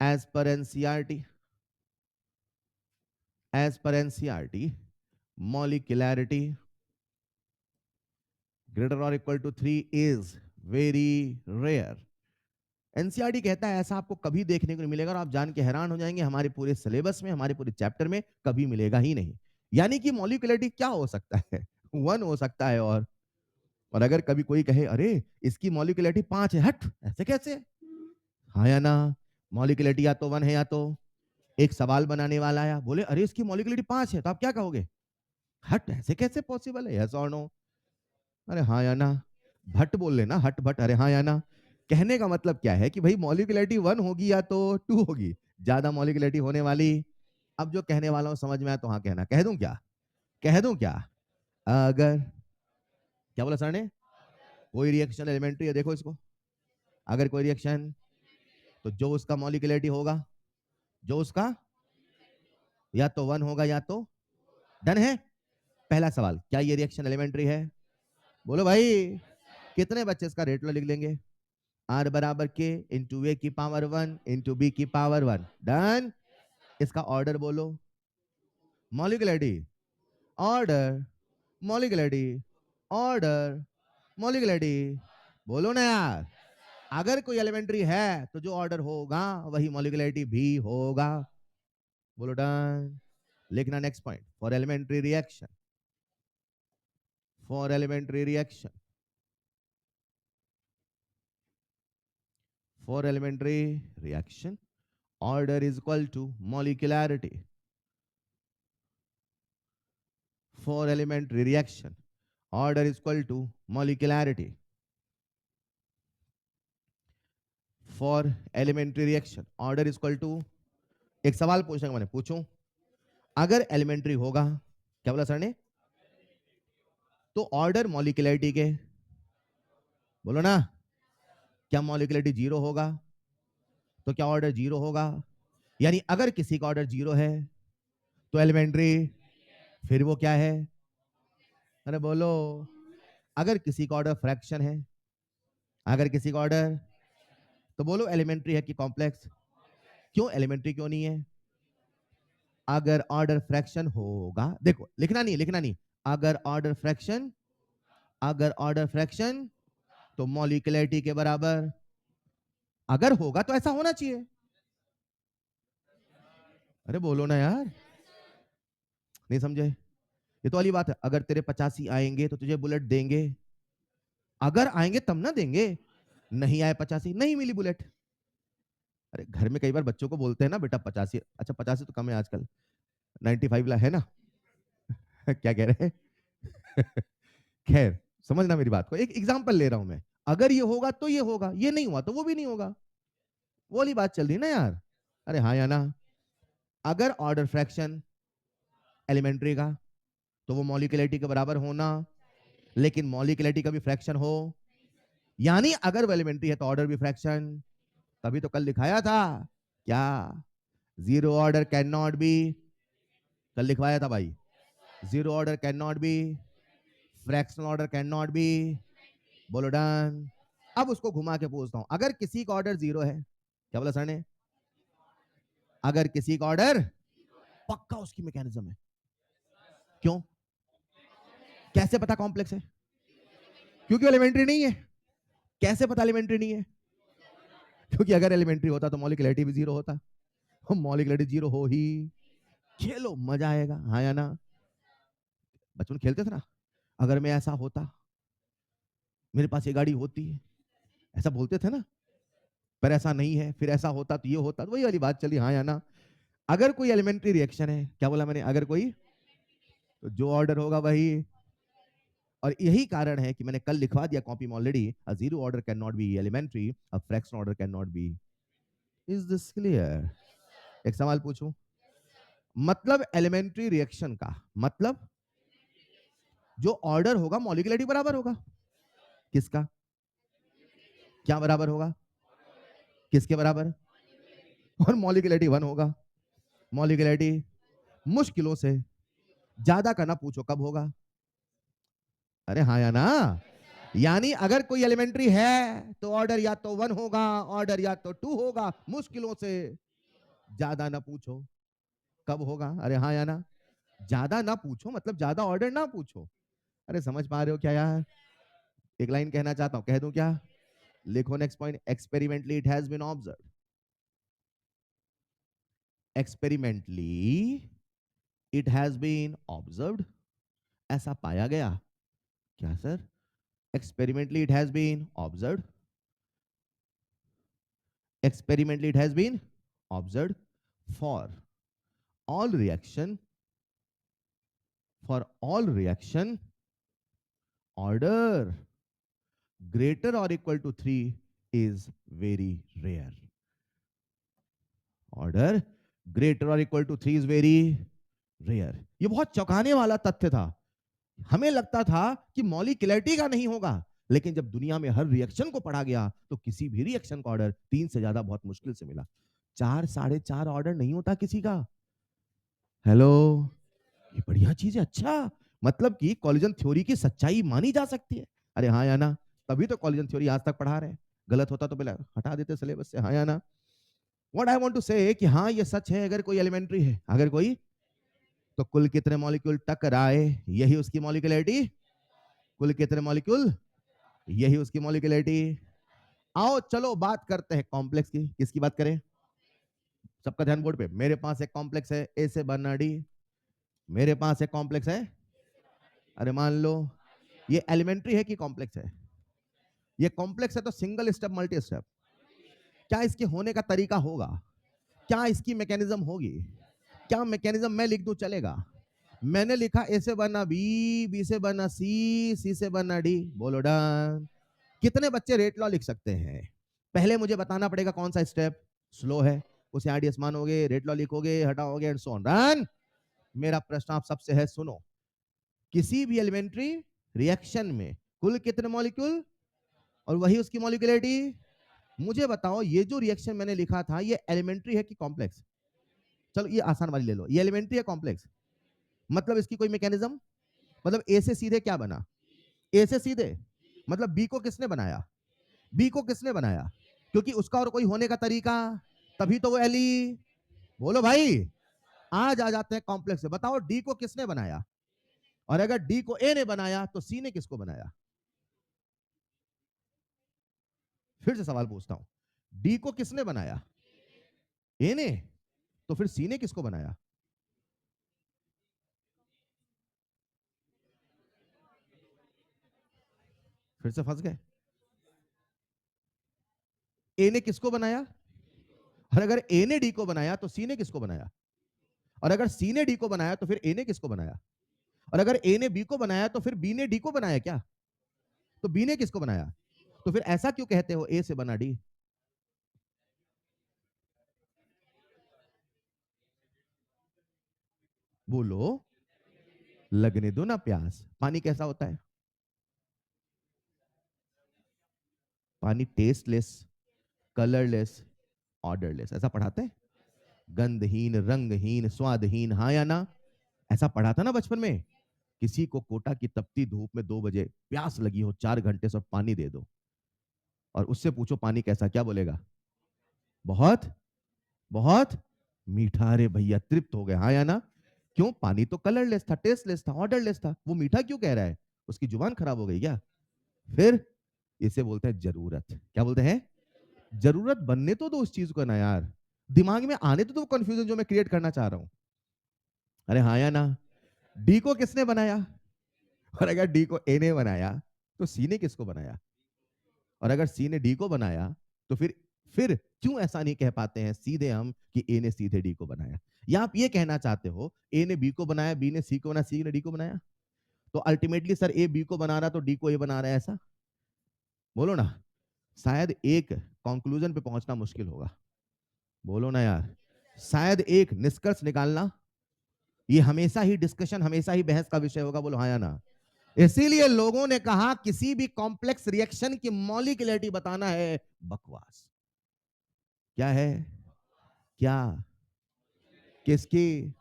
as per NCERT, as per NCERT, molecularity greater or equal to 3 is very rare। NCERT कहता है ऐसा आपको कभी देखने को नहीं मिलेगा, और आप जान के हैरान हो जाएंगे हमारे पूरे सिलेबस में, हमारे पूरे चैप्टर में कभी मिलेगा ही नहीं। यानी कि मॉलिक्यूलरिटी क्या हो सकता है? वन हो सकता है। और अगर कभी कोई कहे अरे इसकी मॉलिक्यूलरिटी 5 है, हट ऐसे कैसे? हाँ या ना? मॉलिक्यूलरिटी या तो वन है या तो, एक सवाल बनाने वाला आया बोले अरे इसकी मॉलिक्यूलरिटी 5 है, तो आप क्या कहोगे? हट ऐसे कैसे पॉसिबल है? यस और नो? अरे हाँ या ना? भट बोल लेना, हट भट, अरे हाँ या ना? कहने का मतलब क्या है कि भाई मॉलिक्यूलरिटी वन होगी या तो टू होगी, ज्यादा मॉलिक्यूलरिटी होने वाली। अब जो कहने वाला हूं समझ में आया तो हाँ कहना, कह दूं क्या? कह दूं क्या? अगर, क्या बोला सर ने? कोई रिएक्शन एलिमेंट्री है, देखो इसको, अगर कोई रिएक्शन, तो जो उसका मॉलिक्यूलरिटी होगा, जो उसका या तो वन होगा या तो, डन है। पहला सवाल, क्या ये रिएक्शन एलिमेंट्री है? बोलो भाई। कितने बच्चे इसका रेट लिख लेंगे? आर बराबर के इंटू ए की पावर वन इंटू बी की पावर वन, डन। इसका ऑर्डर बोलो, molecularity, order, molecularity, order, molecularity. बोलो ना यार। अगर कोई एलिमेंट्री है तो जो ऑर्डर होगा वही मॉलिक्यूलरिटी भी होगा। बोलो डन। लिखना next point, for elementary reaction, for elementary reaction, for elementary reaction, order is equal to molecularity. For elementary reaction, order is equal to molecularity. For elementary reaction, order is equal to, एक सवाल पूछने का मैंने, पूछूं? अगर elementary होगा, क्या बोला सर ने? तो ऑर्डर मॉलिक्यूलरिटी के, बोलो ना, क्या मॉलिक्यूलरिटी जीरो होगा? तो क्या ऑर्डर जीरो होगा? यानी अगर किसी का ऑर्डर जीरो है तो एलिमेंट्री, फिर वो क्या है? अरे बोलो। अगर किसी का ऑर्डर फ्रैक्शन है, अगर किसी का ऑर्डर, तो बोलो एलिमेंट्री है कि कॉम्प्लेक्स? क्यों एलिमेंट्री क्यों नहीं है? अगर ऑर्डर फ्रैक्शन होगा, देखो लिखना नहीं, लिखना नहीं, अगर ऑर्डर फ्रैक्शन, अगर ऑर्डर फ्रैक्शन तो मॉलिक्यूलरिटी के बराबर, अगर होगा तो ऐसा होना चाहिए। अरे बोलो ना यार, नहीं समझे? ये तो वाली बात है, अगर तेरे 85 आएंगे तो तुझे बुलेट देंगे, अगर आएंगे तब ना देंगे। नहीं आए 85, नहीं मिली बुलेट। अरे घर में कई बार बच्चों को बोलते हैं ना बेटा 85, अच्छा 85 तो कम है आजकल, 95 ला है ना। क्या कह रहे हैं? खैर समझना मेरी बात को, एक एग्जांपल ले रहा हूं मैं, अगर ये होगा तो ये होगा, ये नहीं हुआ तो वो भी नहीं होगा, वो वाली बात चल रही ना यार। अरे हाँ या ना? अगर ऑर्डर फ्रैक्शन एलिमेंट्री का, तो वो मॉलिक्यूलरिटी के बराबर होना, लेकिन मॉलिक्यूलरिटी का भी फ्रैक्शन हो, यानी अगर वो एलिमेंट्री है तो ऑर्डर भी फ्रैक्शन। तभी तो कल लिखाया था क्या, zero order cannot B, कल लिखवाया था भाई, zero order cannot B, fractional order cannot B, बोलो डन। अब उसको घुमा के पूछता हूं, अगर किसी का ऑर्डर जीरो है, क्या बोला सर ने, अगर किसी का ऑर्डर, पक्का उसकी मैकेनिज्म है, क्यों, कैसे पता कॉम्प्लेक्स है, क्योंकि एलिमेंट्री नहीं है। कैसे पता एलिमेंट्री नहीं है, क्योंकि अगर एलिमेंट्री होता तो मॉलिक्यूलरिटी भी जीरो होता, मॉलिक्यूलरिटी जीरो हो ही, खेलो मजा आएगा, हाँ या ना। बचपन खेलते थे ना, अगर मैं ऐसा होता, मेरे पास ये गाड़ी होती है, ऐसा बोलते थे ना, पर ऐसा नहीं है, फिर ऐसा होता तो ये होता, तो वही वाली बात चली, हाँ या ना। अगर कोई एलिमेंट्री रिएक्शन है, क्या बोला मैंने, अगर कोई, तो जो ऑर्डर होगा वही, और यही कारण है कि मैंने कल लिखवा दिया कॉपी में already, a zero order cannot be elementary, a fraction order cannot be. Is this clear? एक सवाल पूछूं, मतलब एलिमेंट्री रिएक्शन का मतलब जो ऑर्डर होगा मॉलिक्यूलरिटी बराबर होगा, किसका, क्या बराबर होगा, किसके बराबर, और मॉलिक्यूलरिटी वन होगा, मॉलिक्यूलरिटी मुश्किलों से, ज्यादा का ना पूछो कब होगा, अरे हाँ या ना। यानी अगर कोई एलिमेंट्री है तो ऑर्डर या तो वन होगा, ऑर्डर या तो टू होगा, मुश्किलों से, ज्यादा ना पूछो कब होगा, अरे हाँ या ना। ज्यादा ना पूछो मतलब ज्यादा ऑर्डर ना पूछो, अरे समझ पा रहे हो क्या यार। एक लाइन कहना चाहता हूं, कह दूं क्या, लिखो next point, experimentally it has been observe, experimentally it has been observed, ऐसा पाया गया, क्या sir, experimentally it has been observed, experimentally it has been observed for all reaction, for all reaction order greater or equal to 3 is very rare, order greater or equal to 3 is very rare। ये बहुत चौंकाने वाला तथ्य था, हमें लगता था कि मॉलिक्यूलरिटी का नहीं होगा, लेकिन जब दुनिया में हर रिएक्शन को पढ़ा गया तो किसी भी रिएक्शन का ऑर्डर 3 से ज्यादा बहुत मुश्किल से मिला, 4 साढ़े 4 ऑर्डर नहीं होता किसी का। हेलो, ये बढ़िया चीज है, अच्छा, मतलब कि कॉलिजन थ्योरी की सच्चाई मानी जा सकती है, अरे हाँ या ना। तभी तो कॉलिजन थ्योरी आज तक पढ़ा रहे हैं, गलत होता तो पहले हटा देते सिलेबस से, हाँ या ना। व्हाट आई वांट टू से कि हाँ ये सच है, अगर कोई एलिमेंट्री है, अगर कोई, तो कुल कितने मॉलिक्यूल टकराए यही उसकी मॉलिक्यूलरिटी, कुल कितने मॉलिक्यूल यही उसकी मॉलिक्यूलरिटी। आओ चलो बात करते हैं कॉम्प्लेक्स की, किसकी बात करें, सबका ध्यान बोर्ड पे, मेरे पास एक कॉम्प्लेक्स है ए से बनना डी, मेरे पास एक कॉम्प्लेक्स है, अरे मान लो ये एलिमेंट्री है कि कॉम्प्लेक्स है, ये कॉम्प्लेक्स है तो सिंगल स्टेप मल्टी स्टेप, क्या इसके होने का तरीका होगा, क्या इसकी मैकेनिज्म होगी, क्या मैकेनिज्म मैं लिख दूं चलेगा, मैंने लिखा ए से बना बी, बी से बना सी, सी से बना डी, बोलो डन। कितने बच्चे रेट लॉ लिख सकते हैं, पहले मुझे बताना पड़ेगा कौन सा स्टेप स्लो है, उसे आरडीएस मानोगे, रेट लॉ लिखोगे, हटाओगे एंड सो ऑन रन। मेरा प्रश्न आप सबसे है, सुनो, किसी भी एलिमेंट्री रिएक्शन में कुल कितने मॉलिक्यूल और वही उसकी मॉलिक्यूलरिटी, मुझे बताओ ये जो रिएक्शन मैंने लिखा था ये एलिमेंट्री है कि कॉम्प्लेक्स, चलो ये आसान वाली ले लो, ये एलिमेंट्री है कॉम्प्लेक्स, मतलब इसकी कोई मैकेनिज्म, मतलब ए से सीधे क्या बना, ए से सीधे मतलब बी को किसने बनाया, बी को किसने बनाया, क्योंकि उसका और कोई होने का तरीका, तभी तो वो एली, बोलो भाई। आज आ जाते हैं कॉम्प्लेक्स से, बताओ डी को किसने बनाया, और अगर डी को ए ने बनाया तो सी ने किसको बनाया, फिर से सवाल पूछता हूं, डी को किसने बनाया, ए ने, तो फिर सी ने किसको बनाया, फिर से फंस गए, ए ने किसको बनाया, और अगर ए ने डी को बनाया तो सी ने किसको बनाया, और अगर सी ने डी को बनाया तो फिर ए ने किसको बनाया, और अगर ए ने बी को बनाया तो फिर बी ने डी को बनाया क्या, तो बी ने किसको बनाया, तो फिर ऐसा क्यों कहते हो ए से बना डी, बोलो, लगने दो ना प्यास। पानी कैसा होता है? पानी टेस्टलेस, कलरलेस, ऑर्डरलेस, ऐसा पढ़ाते हैं। गंधहीन, रंगहीन, स्वादहीन, हाँ या ना? ऐसा पढ़ा था ना बचपन में। किसी को कोटा की तपती धूप में 2 बजे प्यास लगी हो, 4 घंटे से पानी दे दो, और उससे पूछो पानी कैसा, क्या बोलेगा? बहुत, बहुत मीठा। अरे भैया तृप्त हो गए, हाँ या ना? क्यों? पानी तो कलरलेस था, टेस्टलेस था, ऑर्डरलेस था, वो मीठा क्यों कह रहा है? उसकी जुबान खराब हो गई क्या? फिर इसे बोलते हैं जरूरत। क्या बोलते हैं? जरूरत बनने तो दो उस चीज को ना यार, दिमाग में आने तो दो कंफ्यूजन जो मैं क्रिएट करना चाह रहा हूं। अरे हाँ या ना? डी को किसने बनाया? और अगर डी को ए ने बनाया, तो सी ने किसको बनाया? और अगर सी ने डी को बनाया, तो फिर क्यों ऐसा नहीं कह पाते हैं सीधे हम कि ए ने सीधे डी को बनाया? या आप ये कहना चाहते हो ए ने बी को बनाया, बी ने सी को बनाया, सी ने डी को बनाया, तो अल्टीमेटली सर ए बी को बना रहा तो डी को ए बना रहा है, ऐसा? बोलो ना। शायद एक कंक्लूजन पे पहुंचना मुश्किल होगा। बोलो ना यार। शायद एक निष्कर्ष निकालना, ये हमेशा ही डिस्कशन, हमेशा ही बहस का विषय होगा। बोलो हाँ या ना? इसीलिए लोगों ने कहा किसी भी कॉम्प्लेक्स रिएक्शन की मॉलिक्यूलरिटी बताना है बकवास। क्या है? क्या? किसकी?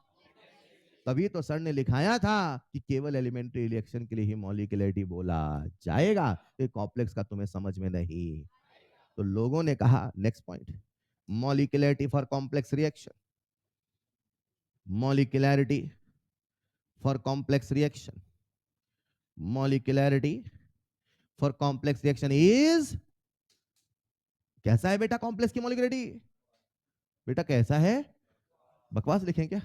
तभी तो सर ने लिखाया था कि केवल एलिमेंट्री रिएक्शन के लिए ही मॉलिक्यूलरिटी बोला जाएगा, ये कॉम्प्लेक्स का तुम्हें समझ में नहीं। तो लोगों ने कहा next point, molecularity for complex reaction, molecularity for complex reaction, molecularity for complex reaction is, कैसा है बेटा कॉम्प्लेक्स की मॉलिक्यूलरिटी? बेटा कैसा है? बकवास लिखें क्या?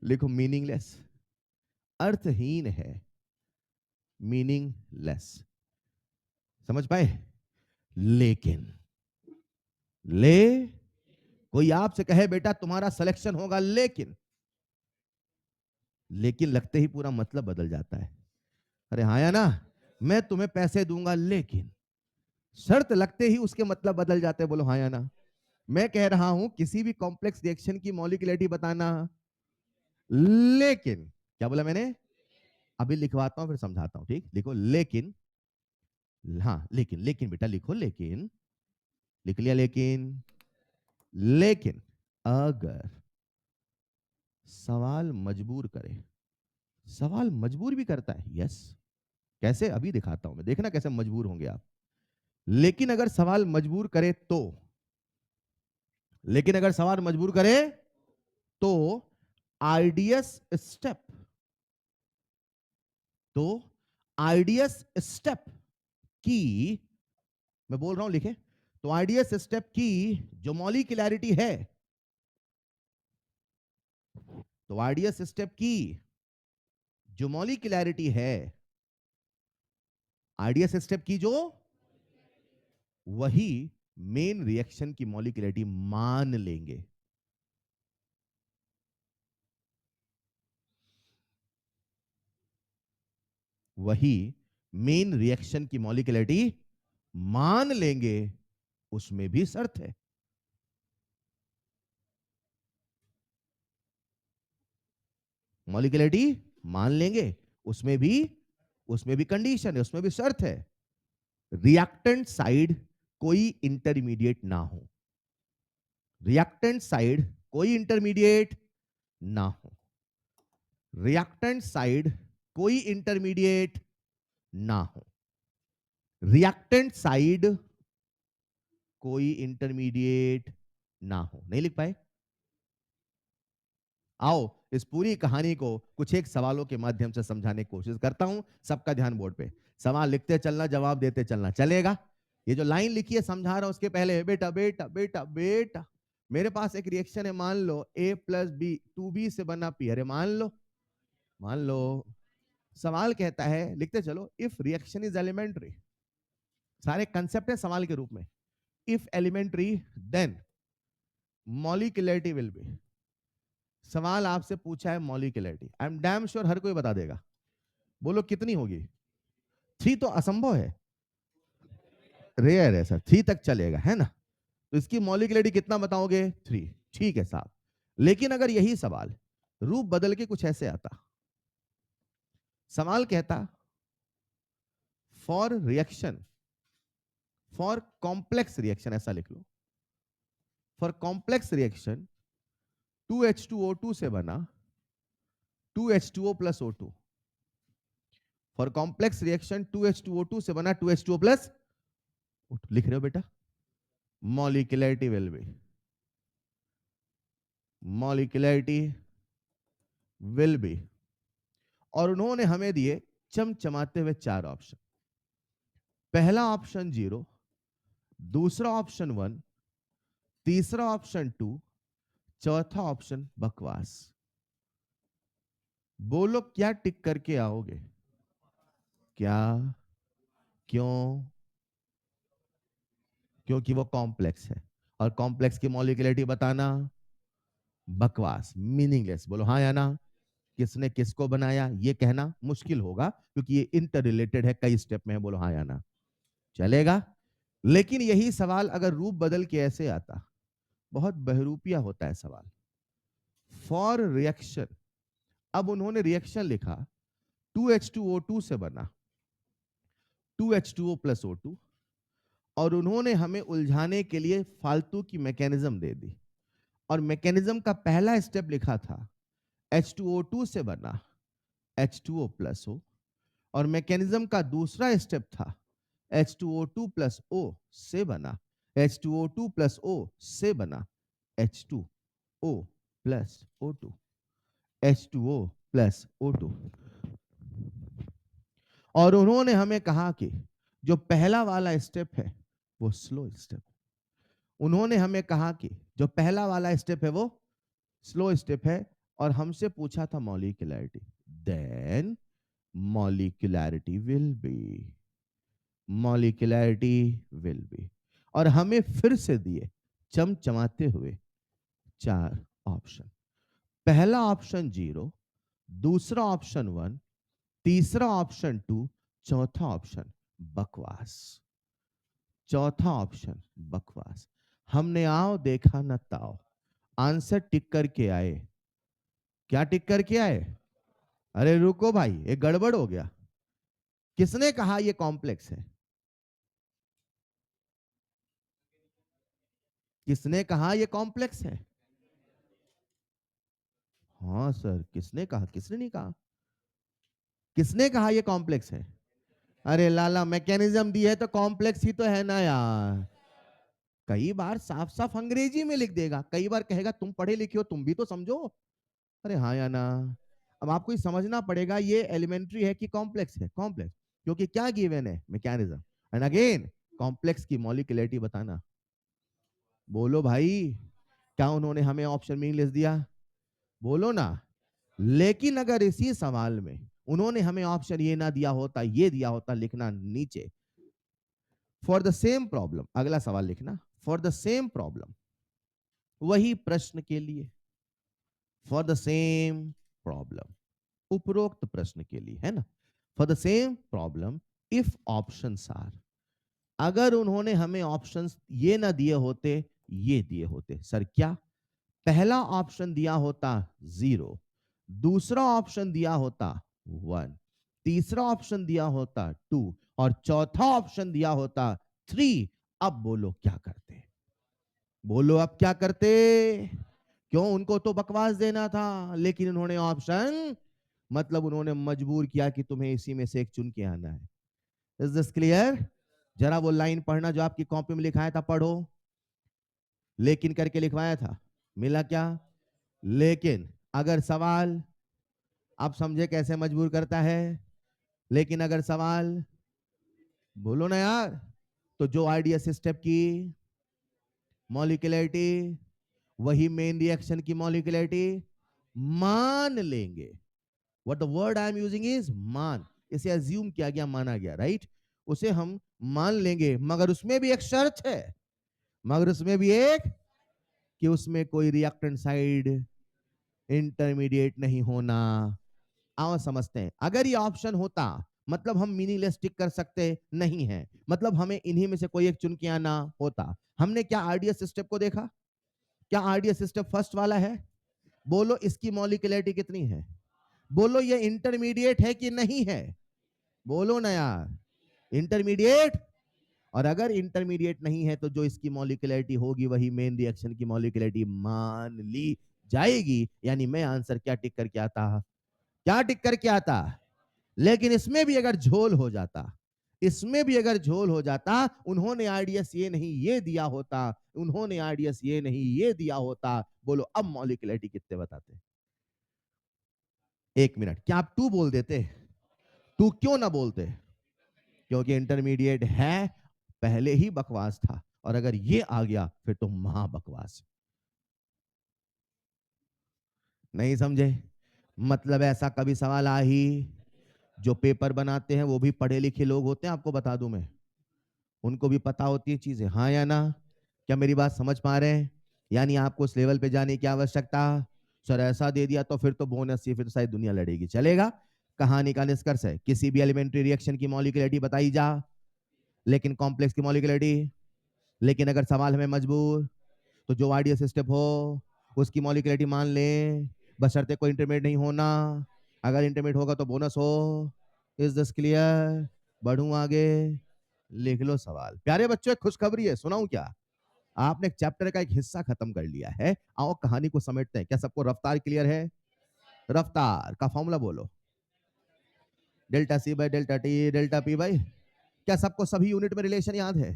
लिखो मीनिंगलेस, अर्थहीन है, मीनिंगलेस। समझ पाए? लेकिन, ले, कोई आपसे कहे बेटा तुम्हारा सिलेक्शन होगा, लेकिन, लेकिन लगते ही पूरा मतलब बदल जाता है। अरे हाँ या ना? मैं तुम्हें पैसे दूंगा, लेकिन, शर्त लगते ही उसके मतलब बदल जाते हैं। बोलो हाँ या ना? मैं कह रहा हूं किसी भी कॉम्प्लेक्स रिएक्शन की मॉलिक्यूलरिटी बताना, लेकिन, क्या बोला मैंने? अभी लिखवाता हूं फिर समझाता हूं, ठीक? लिखो लेकिन, हाँ लेकिन, लेकिन बेटा लिखो लेकिन, लिख लिया लेकिन। लेकिन अगर सवाल मजबूर करे, सवाल मजबूर भी करता है, यस। कैसे? अभी दिखाता हूं मैं, देखना कैसे मजबूर होंगे आप। लेकिन अगर सवाल मजबूर करे तो, लेकिन अगर सवाल मजबूर करे तो आइडियस स्टेप, तो आइडियस स्टेप की, मैं बोल रहा हूं लिखे, तो आइडियस स्टेप की जो मॉलिक्यूलरिटी है, तो आइडियस स्टेप की जो मॉलिक्यूलरिटी है, आइडियस स्टेप की जो, वही मेन रिएक्शन की मॉलिक्यूलरिटी मान लेंगे। वही मेन रिएक्शन की मॉलिक्यूलरिटी मान लेंगे, उसमें भी शर्त है। मॉलिक्यूलरिटी मान लेंगे, उसमें भी, उसमें भी कंडीशन है, उसमें भी शर्त है। रिएक्टेंट साइड कोई इंटरमीडिएट ना हो, रिएक्टेंट साइड कोई इंटरमीडिएट ना हो, रिएक्टेंट साइड कोई इंटरमीडिएट ना हो, रिएक्टेंट साइड कोई इंटरमीडिएट ना हो। नहीं लिख पाए? आओ इस पूरी कहानी को कुछ एक सवालों के माध्यम से समझाने की कोशिश करता हूं। सबका ध्यान बोर्ड पे, सवाल लिखते चलना, जवाब देते चलना, चलेगा? ये जो लाइन लिखी है समझा रहा हूं, उसके पहले बेटा बेटा बेटा बेटा, मेरे पास एक रिएक्शन है, मान लो a प्लस बी, 2b से बना p। अरे मान लो, मान लो। सवाल कहता है, लिखते चलो, इफ रिएक्शन इज एलिमेंट्री, सारे कंसेप्ट है सवाल के रूप में। If elementary then molecularity will be, सवाल आपसे पूछा है molecularity, I am damn sure हर कोई बता देगा। बोलो कितनी होगी? 3 तो असंभव है, रेयर है सर, 3 तक चलेगा, है ना? तो इसकी मॉलिक्यूलरिटी कितना बताओगे? 3। ठीक है साहब। लेकिन अगर यही सवाल रूप बदल के कुछ ऐसे आता, सवाल कहता for reaction, for complex reaction, ऐसा लिख लो, फॉर कॉम्प्लेक्स रिएक्शन 2H2O2 से बना 2H2O plus O2, for complex reaction 2H2O2 से बना 2H2O प्लस O2, लिख रहे हो बेटा? Molecularity will be, molecularity will be, और उन्होंने हमें दिए चमचमाते हुए 4 ऑप्शन। पहला ऑप्शन 0, दूसरा ऑप्शन 1, तीसरा ऑप्शन 2, चौथा ऑप्शन बकवास। बोलो क्या टिक करके आओगे? क्या? क्यों? क्योंकि वो कॉम्प्लेक्स है, और कॉम्प्लेक्स की मॉलिक्यूलरिटी बताना बकवास, मीनिंगलेस। बोलो हाँ या ना? किसने किसको बनाया ये कहना मुश्किल होगा, क्योंकि ये इंटर रिलेटेड है, कई स्टेप में है। बोलो हाँ या ना? चलेगा। लेकिन यही सवाल अगर रूप बदल के ऐसे आता, बहुत बहरूपिया होता है सवाल। फॉर रिएक्शन, अब उन्होंने रिएक्शन लिखा 2H2O2 से बना 2H2O प्लस O2, और उन्होंने हमें उलझाने के लिए फालतू की मैकेनिज्म दे दी, और मैकेनिज्म का पहला स्टेप लिखा था H2O2 से बना H2O प्लस O, और मैकेनिज्म का दूसरा स्टेप था H2O2 प्लस O से बना H2O2 प्लस O से बना H2O plus O2, H2O plus O2। और उन्होंने हमें कहा कि जो पहला वाला स्टेप है वो स्लो स्टेप, उन्होंने हमें कहा कि जो पहला वाला स्टेप है वो स्लो स्टेप है, और हमसे पूछा था molecularity, then molecularity will be, molecularity will be, और हमें फिर से दिए चमचमाते हुए 4 ऑप्शन। पहला ऑप्शन 0, दूसरा ऑप्शन 1, तीसरा ऑप्शन 2, चौथा ऑप्शन बकवास। चौथा ऑप्शन बकवास। हमने आओ देखा न ताओ, आंसर टिक करके आए। क्या टिक करके आए? अरे रुको भाई, ये गड़बड़ हो गया। किसने कहा ये कॉम्प्लेक्स है? किसने कहा ये कॉम्प्लेक्स है? हाँ सर, किसने कहा? किसने नहीं कहा? किसने कहा ये कॉम्प्लेक्स है? अरे लाला, मैकेनिज्म दी है तो कॉम्प्लेक्स ही तो है ना यार। कई बार साफ साफ अंग्रेजी में लिख देगा, कई बार कहेगा तुम पढ़े लिखे हो, तुम भी तो समझो। अरे हाँ या ना? अब आपको ये समझना पड़ेगा ये एलिमेंट्री है कि कॉम्प्लेक्स है। कॉम्प्लेक्स क्योंकि क्या गिवन है? मैकेनिज्म। एंड अगेन कॉम्प्लेक्स की मॉलिक्यूलरिटी बताना। बोलो भाई, क्या उन्होंने हमें ऑप्शन मीनिंगलेस दिया? बोलो ना। लेकिन अगर इसी सवाल में उन्होंने हमें ऑप्शन ये ना दिया होता, ये दिया होता, लिखना नीचे फॉर द सेम प्रॉब्लम, अगला सवाल लिखना फॉर द सेम प्रॉब्लम, वही प्रश्न के लिए, फॉर द सेम प्रॉब्लम, उपरोक्त प्रश्न के लिए, है ना? For the same problem if options are, अगर उन्होंने हमें ऑप्शंस ये ना दिए होते, ये दिए होते। सर क्या? पहला ऑप्शन दिया होता 0, दूसरा ऑप्शन दिया होता 1, तीसरा ऑप्शन दिया होता 2, और चौथा ऑप्शन दिया होता 3। अब बोलो क्या करते? बोलो अब क्या करते? क्यों? उनको तो बकवास देना था, लेकिन उन्होंने ऑप्शन, मतलब उन्होंने मजबूर किया कि तुम्हें इसी में से एक चुन के आना है। Is this clear? जरा वो लाइन पढ़ना जो आपकी कॉपी में लिखाया था, पढ़ो। लेकिन करके लिखवाया था, मिला क्या? लेकिन अगर सवाल, आप समझे कैसे मजबूर करता है? लेकिन अगर सवाल, बोलो ना यार। तो जो आरडीएस स्टेप की मॉलिक्यूलरिटी, वही मेन रिएक्शन की मॉलिक्यूलरिटी मान लेंगे। What the word I am using is मान। इसे अज्यूम किया गया, माना गया, राइट? उसे हम मान लेंगे, मगर उसमें भी एक शर्त है। मगर उसमें भी एक, कि उसमें कोई रिएक्टेंट साइड इंटरमीडिएट नहीं होना। आओ समझते हैं। अगर ये ऑप्शन होता, मतलब हम मीनिंगलेस टिक कर सकते नहीं है, मतलब हमें इन्हीं में से कोई एक चुन के आना होता। हमने क्या आरडीएस स्टेप को देखा? क्या आरडीएस स्टेप फर्स्ट वाला है? बोलो इसकी मॉलिक्यूलरिटी कितनी है? बोलो ये इंटरमीडिएट है कि नहीं है? बोलो ना यार, इंटरमीडिएट। और अगर इंटरमीडिएट नहीं है तो जो इसकी मॉलिक्यूलरिटी होगी वही मेन रिएक्शन की मॉलिक्यूलरिटी मान ली जाएगी। यानी मैं आंसर क्या टिक करके आता, क्या टिक करके आता। लेकिन इसमें भी अगर झोल हो जाता, इसमें भी अगर झोल हो जाता, उन्होंने आरडीएस ये नहीं ये दिया होता, उन्होंने आरडीएस ये नहीं ये दिया होता, बोलो अब मॉलिक्यूलरिटी कितने बताते? 1 मिनट, क्या आप 2 बोल देते? 2 क्यों ना बोलते? क्योंकि इंटरमीडिएट है, पहले ही बकवास था, और अगर ये आ गया फिर तो महा बकवास। नहीं समझे? मतलब ऐसा कभी सवाल आ ही, जो पेपर बनाते हैं वो भी पढ़े लिखे लोग होते हैं, आपको बता दूं मैं, उनको भी पता होती है चीजें, हाँ या ना? क्या मेरी बात समझ पा रहे हैं? यानी आपको उस लेवल पे जाने की आवश्यकता, सर ऐसा दे दिया तो फिर तो बोनस ही, फिर तो सारी दुनिया लड़ेगी, चलेगा? कहानी का निष्कर्ष है, किसी भी एलिमेंट्री रिएक्शन की मॉलिक्यूलरिटी बताई जा, लेकिन कॉम्प्लेक्स की मॉलिक्यूलरिटी, लेकिन अगर सवाल हमें मजबूर, तो जो आरडीएस स्टेप हो उसकी मॉलिक्यूलरिटी मान लें, बशर्ते कोई इंटरमीडिएट नहीं होना, अगर इंटरमीडिएट होगा तो बोनस हो। Is this clear? बढ़ूं आगे, लिख लो सवाल। प्यारे बच्चों, एक खुशखबरी है, सुनाऊं क्या? आपने एक चैप्टर का एक हिस्सा खत्म कर लिया है, आओ कहानी को समेटते हैं। क्या सबको रफ्तार क्लियर है? रफ्तार का फॉर्मूला बोलो, delta C by delta T delta P by, क्या सबको सभी यूनिट में रिलेशन याद है?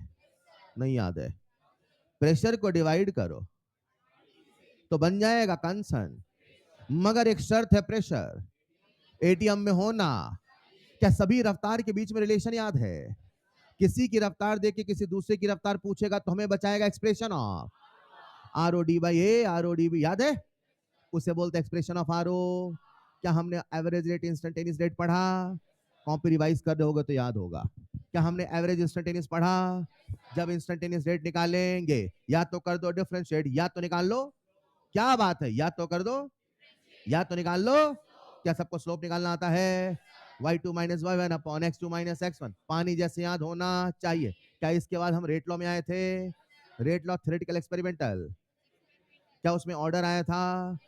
नहीं याद है? प्रेशर को डिवाइड करो तो बन जाएगा कंसन, मगर एक शर्त है, प्रेशर एटीएम में होना। क्या सभी रफ्तार के बीच में रिलेशन याद है? किसी की रफ्तार देके किसी दूसरे की रफ्तार पूछेगा तो हमें बचाएगा expression of R O D by A, R O D B, याद है? उसे बोलते एक्सप्रेशन ऑफ आर ओ। क्या हमने एवरेज रेट इंस्टेंटेनियस रेट पढ़ा? कॉपी रिवाइज कर रहे होगे तो याद होगा। क्या हमने एवरेज इंस्टेंटेनियस पढ़ा? जब इंस्टेंटेनियस रेट निकालेंगे या तो कर दो डिफरेंशिएट या तो निकाल लो, क्या बात है, या तो कर दो या तो निकाल लो। क्या सबको स्लोप निकालना आता है? y2 minus Y one upon x2 minus x1, पानी जैसे याद होना चाहिए। क्या इसके बाद हम रेट लॉ में आए थे? रेट लॉ थ्योरेटिकल एक्सपेरिमेंटल, क्या उसमें ऑर्डर आया था?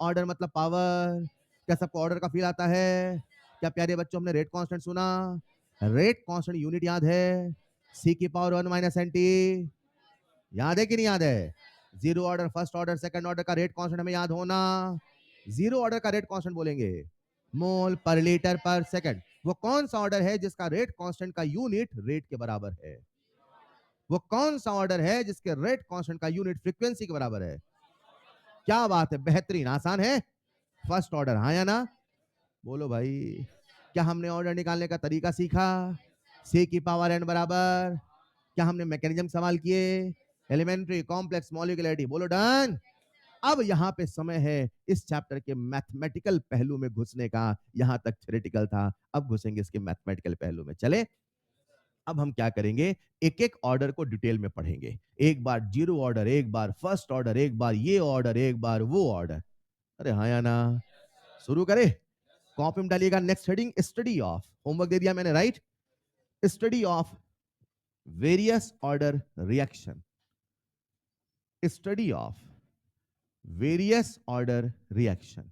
ऑर्डर मतलब पावर। क्या सबको ऑर्डर का फील आता है? क्या प्यारे बच्चों हमने रेट कांस्टेंट सुना? रेट कांस्टेंट यूनिट याद है? सी की पावर 1 माइनस एन टी, याद है कि नहीं याद है? Zero order, first order, second order का रेट कांस्टेंट हमें याद होना। जीरो ऑर्डर का रेट कांस्टेंट बोलेंगे मोल पर लीटर पर सेकंड। वो कौन सा ऑर्डर है जिसका रेट कांस्टेंट का यूनिट रेट के बराबर है? वो कौन सा ऑर्डर है जिसके रेट कांस्टेंट का यूनिट फ्रीक्वेंसी के बराबर है? क्या बात है, बेहतरीन, आसान है। फर्स्ट ऑर्डर, हाँ या ना? बोलो भाई। क्या हमने ऑर्डर निकालने का तरीका सीखा? सी की पावर एन बराबर, क्या हमने मैकेनिज्म सवाल किए? एलिमेंट्री, कॉम्प्लेक्स, मॉलिक्यूलरिटी, बोलो डन। अब यहां पे समय है इस चैप्टर के मैथमेटिकल पहलू में घुसने का। यहां तक थ्योरेटिकल था, अब घुसेंगे इसके मैथमेटिकल पहलू में। चले, अब हम क्या करेंगे, एक एक ऑर्डर को डिटेल में पढ़ेंगे। एक बार जीरो ऑर्डर, एक बार फर्स्ट ऑर्डर, एक बार ये ऑर्डर, एक बार वो ऑर्डर। अरे हाँ या ना? शुरू करें? कॉपी में डालिएगा next heading, study of, homework दे दिया मैंने, right? Study of various order reaction, study of various order reaction.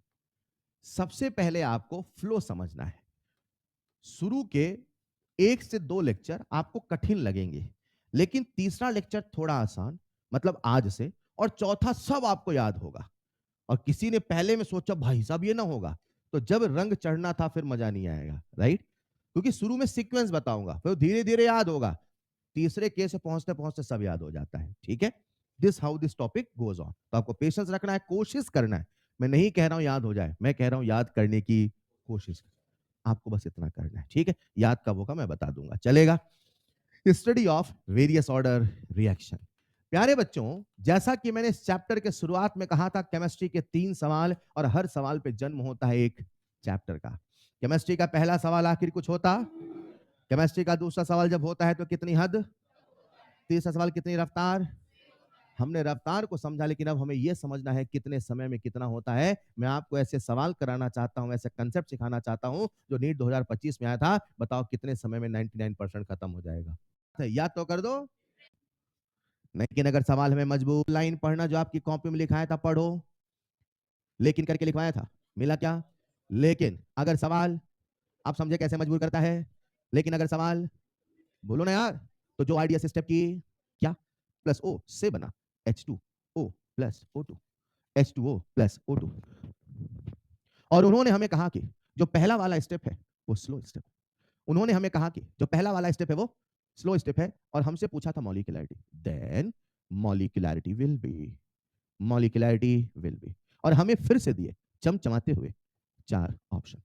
सबसे पहले आपको फ्लो समझना है। शुरू के 1 से 2 लेक्चर आपको कठिन लगेंगे, लेकिन तीसरा लेक्चर थोड़ा आसान, मतलब आज से, और चौथा सब आपको याद होगा। और किसी ने पहले में सोचा भाई साहब ये ना होगा, तो जब रंग चढ़ना था फिर मजा नहीं आएगा, राइट? क्योंकि शुरू में सीक्वेंस बताऊंगा, फिर धीरे धीरे याद होगा, तीसरे केस से पहुंचते पहुंचते सब याद हो जाता है, ठीक है? This how this topic goes on. तो आपको पेशेंस रखना है, कोशिश करना है। मैं नहीं कह रहा हूं याद हो जाए, मैं कह रहा हूं याद करने की कोशिश, आपको बस इतना करना है, ठीक है? याद कब होगा मैं बता दूंगा, चलेगा? Study of various order reaction. प्यारे बच्चों, जैसा कि मैंने इस चैप्टर के शुरुआत में कहा था, केमिस्ट्री के 3 सवाल और हर सवाल पे जन्म होता है एक चैप्टर का। केमिस्ट्री का पहला सवाल आखिर कुछ होता, केमिस्ट्री का दूसरा सवाल जब होता है तो कितनी हद, तीसरा सवाल कितनी रफ्तार। हमने रफ्तार को समझा, लेकिन अब हमें यह समझना है कितने समय में कितना होता है। मैं आपको ऐसे सवाल कराना चाहता हूं, ऐसे कंसेप्ट सिखाना चाहता हूं जो नीट 2025 में आया था। बताओ कितने समय में 99% खत्म हो जाएगा? याद तो कर दो। लेकिन अगर सवाल हमें मजबूर, लाइन पढ़ना जो आपकी कॉपी में लिखाया था पढ़ो, लेकिन करके लिखवाया था, मिला क्या? लेकिन अगर सवाल, आप समझे कैसे मजबूर करता है, लेकिन अगर सवाल, बोलो ना यार, तो जो आइडिया स्टेप की क्या, प्लस ओ से बना H2O plus O2, H2O plus O2, और उन्होंने हमें कहा कि जो पहला वाला स्टेप है वो स्लो स्टेप, उन्होंने हमें कहा कि जो पहला वाला स्टेप है वो स्लो स्टेप है, और हमसे पूछा था molecularity, then molecularity will be, molecularity will be, और हमें फिर से दिए चमचमाते हुए 4 ऑप्शन,